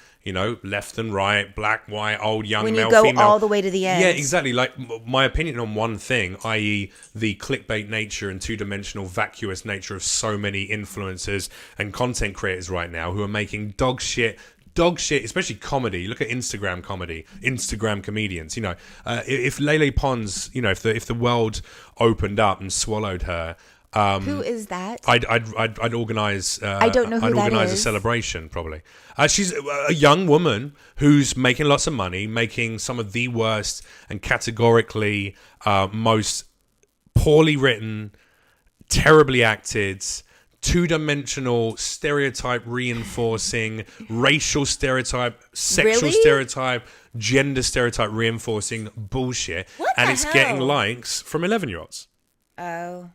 left and right, black, white, old, young, when male, you go female. all the way to the end. Yeah, exactly. Like, my opinion on one thing, i.e. the clickbait nature and two-dimensional vacuous nature of so many influencers and content creators right now who are making dog shit, dog shit, especially comedy. Look at Instagram comedy, Instagram comedians. You know, if Lele Pons, you know, if the world opened up and swallowed her, who is that? I'd organize. I don't know who I'd that organize is. a celebration probably. She's a young woman who's making lots of money, making some of the worst and categorically most poorly written, terribly acted, two-dimensional, stereotype reinforcing, racial stereotype, sexual Really? stereotype, gender stereotype reinforcing bullshit. What and the it's hell? getting likes from 11-year-olds. Oh.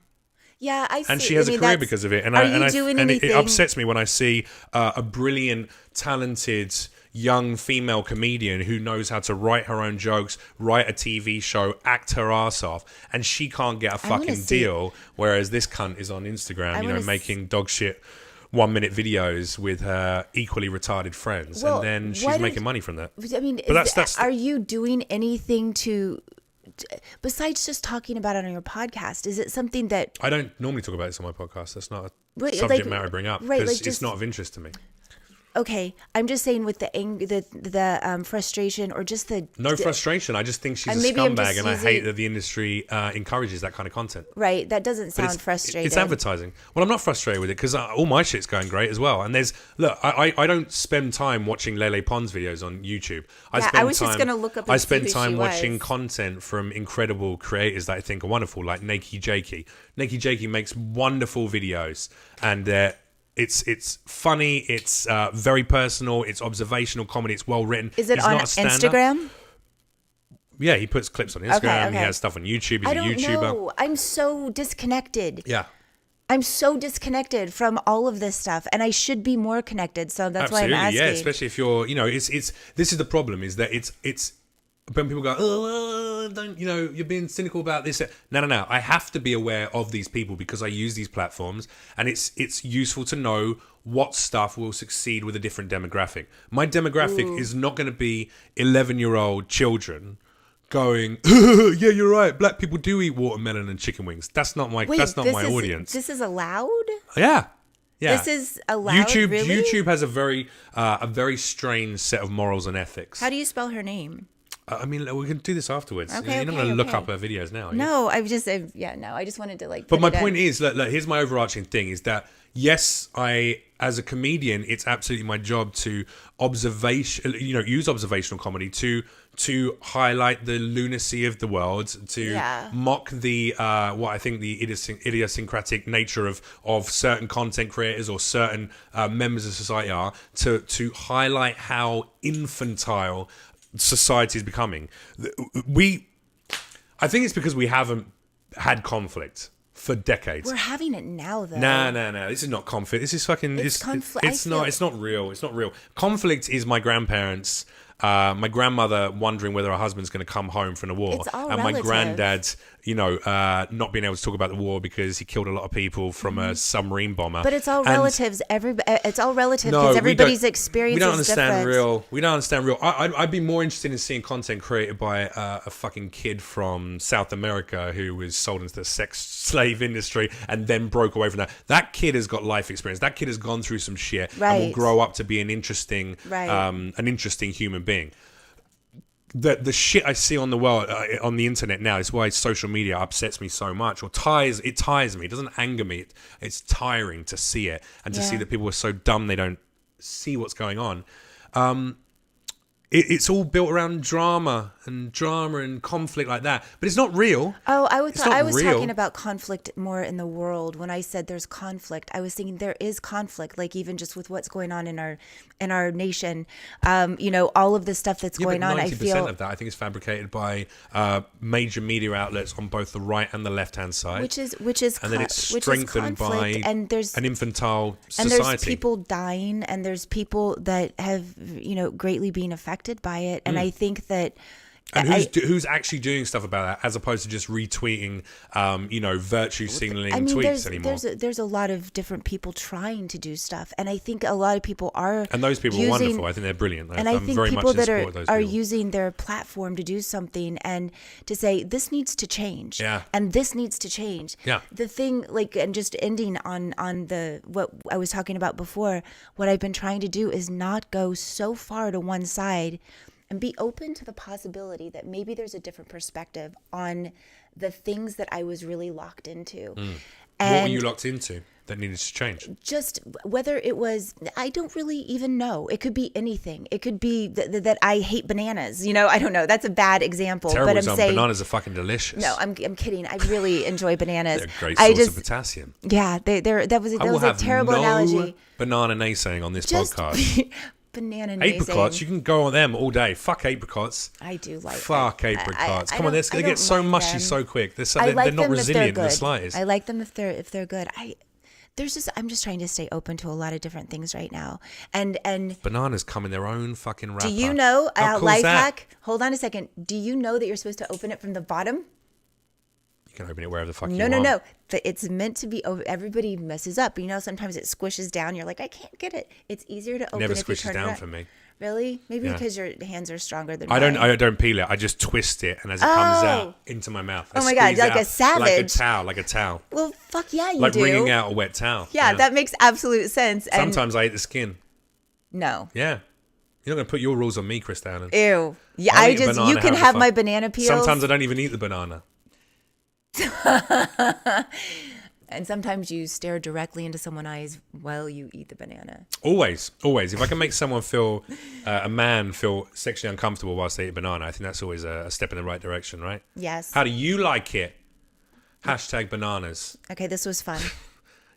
Yeah, I see. And she has a career because of it. And, Are you doing and anything? it upsets me when I see a brilliant, talented, young female comedian who knows how to write her own jokes, write a TV show, act her ass off, and she can't get a fucking deal. Whereas this cunt is on Instagram, you know, making dog shit 1-minute videos with her equally retarded friends, Well, and then she's making money from that. I mean, But that's are you doing anything besides just talking about it on your podcast? Is it something that I don't normally talk about this on my podcast. That's not a Right, subject matter I bring up right, because like it's not of interest to me. Okay, I'm just saying with the anger, the frustration, or just the No frustration. I just think she's a maybe I'm scumbag, just and I hate using- that the industry encourages that kind of content. right. That doesn't But sound frustrating. It's advertising. Well, I'm not frustrated with it because all my shit's going great as well. And I don't spend time watching Lele Pons videos on YouTube. I was just gonna look up and I see spend who time she watching was. content from incredible creators that I think are wonderful, like Nakey Jakey. Nakey Jakey makes wonderful videos, and it's funny. It's very personal. It's observational comedy. It's well written. Is it He's on not a stand-up. Instagram? Yeah, he puts clips on Instagram. Okay. He has stuff on YouTube. He's I a don't YouTuber. know. I'm so disconnected. Yeah. I'm so disconnected from all of this stuff, and I should be more connected. So that's why I'm asking. Yeah, especially if you're, you know, it's this is the problem, is that it's when people go, oh, don't, you know, you're being cynical about this. No. I have to be aware of these people because I use these platforms, and it's useful to know what stuff will succeed with a different demographic. My demographic is not going to be 11-year-old children going, yeah, you're right, black people do eat watermelon and chicken wings. That's not my audience. This is allowed? Yeah. This is allowed, YouTube, really? YouTube has a very strange set of morals and ethics. How do you spell her name? I mean, we can do this afterwards. Okay, You're not going to look up her videos now, are you? No, I just wanted to But my point is, look, here's my overarching thing, is that, yes, as a comedian, it's absolutely my job to use observational comedy to highlight the lunacy of the world, to mock the what I think the idiosyncratic nature of certain content creators or certain members of society are, to highlight how infantile society is becoming. I think it's because we haven't had conflict for decades. We're having it now, though. No. This is not conflict. This is fucking. It's conflict. It's not real. It's not real. Conflict is my grandparents, my grandmother wondering whether her husband's going to come home from the war, It's all and my relative. granddad, not being able to talk about the war because he killed a lot of people from a submarine bomber. But it's all And- relatives. It's all relative No, because we everybody's don't- experience We don't is understand different. real. We don't understand real. I'd be more interested in seeing content created by a fucking kid from South America who was sold into the sex slave industry and then broke away from that. That kid has got life experience. That kid has gone through some shit and will Right. grow up to be an interesting human being. The shit I see on the world on the internet now is why social media upsets me so much, or tires me. It doesn't anger me. It's tiring to see it and to see that people are so dumb they don't see what's going on. It's all built around drama and conflict like that, but it's not real. Oh, I was real. talking about conflict more in the world. When I said there's conflict, I was thinking there is conflict, like even just with what's going on in our nation. All of the stuff that's going on. 90% of that, I think, is fabricated by major media outlets on both the right and the left-hand side, which is and then it's strengthened by and there's an infantile society. And there's people dying, and there's people that have greatly been affected by it. And I think that And who's actually doing stuff about that as opposed to just retweeting, virtue signaling tweets anymore? There's a lot of different people trying to do stuff, and I think a lot of people are. And those people are wonderful. I think they're brilliant. And I think people that are using their platform to do something and to say this needs to change, and this needs to change. Yeah. The thing, and just ending on what I was talking about before, what I've been trying to do is not go so far to one side. And be open to the possibility that maybe there's a different perspective on the things that I was really locked into. And what were you locked into that needed to change? Just whether it was, I don't really even know. It could be anything. It could be that I hate bananas. I don't know. That's a bad example. Terrible but example. Bananas are fucking delicious. No, I'm kidding. I really enjoy bananas. They're a great source of potassium. Yeah, that was a terrible analogy. Banana naysaying on this podcast. Banana apricots, you can go on them all day. Fuck apricots. I do like Fuck apricots. Come on, they get so mushy so quick. They're not resilient in the slightest. I like them if they're good. I'm just trying to stay open to a lot of different things right now. And bananas come in their own fucking wrapper. Do you know life hack? Hold on a second. Do you know that you're supposed to open it from the bottom? You can open it wherever the fuck you want. No. It's meant to be. Everybody messes up. Sometimes it squishes down. You're like, I can't get it. It's easier to open. Never if you turn squishes down it for me. Really? Maybe because your hands are stronger than mine. I don't peel it. I just twist it, and as it comes out into my mouth, I my God, like a savage. Like a towel. Well, fuck yeah, you do. Like wringing out a wet towel. Yeah, that makes absolute sense. Sometimes I eat the skin. No. Yeah. You're not going to put your rules on me, Krista Allen. Ew. Yeah, you can have my banana peels. Sometimes I don't even eat the banana. And sometimes you stare directly into someone's eyes while you eat the banana. Always. If I can make someone a man feel sexually uncomfortable whilst they eat a banana, I think that's always a step in the right direction, right? Yes. How do you like it? #bananas. Okay, this was fun.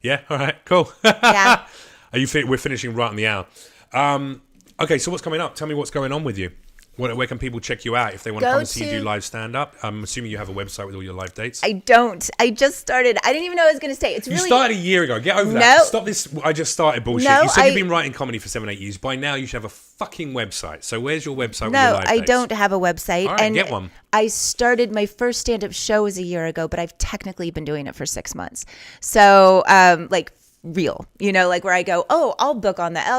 Yeah, all right, cool. Yeah. We're finishing right on the hour. Okay, so what's coming up? Tell me what's going on with you. Where can people check you out if they want to come and see you do live stand-up? I'm assuming you have a website with all your live dates. I don't. I just started. I didn't even know I was going to stay. You started a year ago. Get over that. Stop this. I just started bullshit. You said you've been writing comedy for 7-8 years. By now, you should have a fucking website. So where's your website with your live dates? No, I don't have a website. All right, get one. I started my first stand-up show was a year ago, but I've technically been doing it for 6 months. So, real, where I go, I'll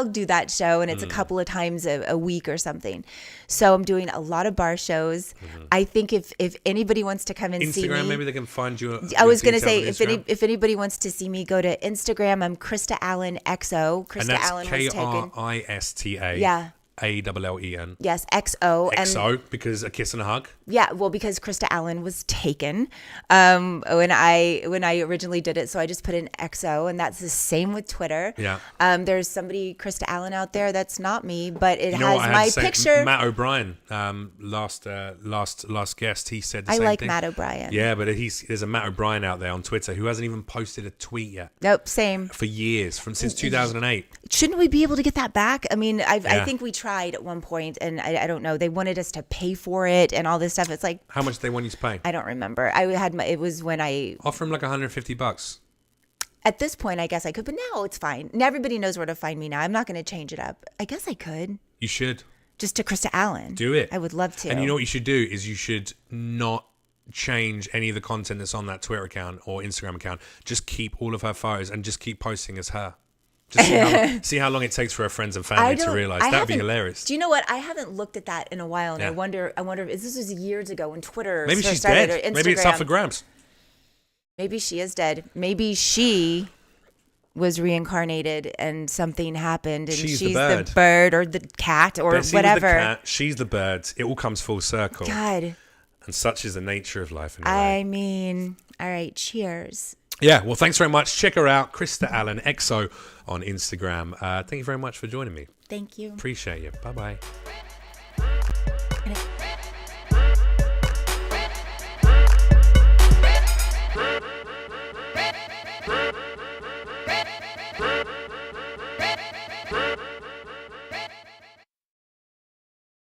do that show, and it's a couple of times a week or something. So I'm doing a lot of bar shows. I think if anybody wants to come and see me, Instagram, maybe they can find you. I was going to say if anybody wants to see me, go to Instagram. I'm Krista Allen XO. Krista Allen was taken. Krista. Yeah. Allen. Yes, XO. XO, because a kiss and a hug? Yeah, well, because Krista Allen was taken when I originally did it. So I just put in XO, and that's the same with Twitter. Yeah. There's somebody, Krista Allen, out there that's not me, but it has my picture. Matt O'Brien, last guest, he said the same thing. I like Matt O'Brien. Yeah, but there's a Matt O'Brien out there on Twitter who hasn't even posted a tweet yet. Nope, same. For years, since 2008. Shouldn't we be able to get that back? I mean, I think we tried at one point, and I don't know. They wanted us to pay for it and all this stuff. It's like, how much did they want you to pay? I don't remember. It was when I offer him like $150. At this point, I guess I could, but now it's fine. And everybody knows where to find me now. I'm not going to change it up. I guess I could. You should. Just to Krista Allen. Do it. I would love to. And you know what you should do is you should not change any of the content that's on that Twitter account or Instagram account. Just keep all of her photos and just keep posting as her. Just see how long it takes for her friends and family to realize. That'd be hilarious. Do you know what? I haven't looked at that in a while, and I wonder if this was years ago when Twitter maybe she's started, dead. Or Instagram. Maybe it's up for grabs. Maybe she is dead. Maybe she was reincarnated and something happened, and she's the bird or the cat or whatever. The cat, she's the bird. It all comes full circle. God. And such is the nature of life. I mean, all right. Cheers. Yeah, well, thanks very much. Check her out, Krista Allen, XO on Instagram. Thank you very much for joining me. Thank you. Appreciate you. Bye-bye.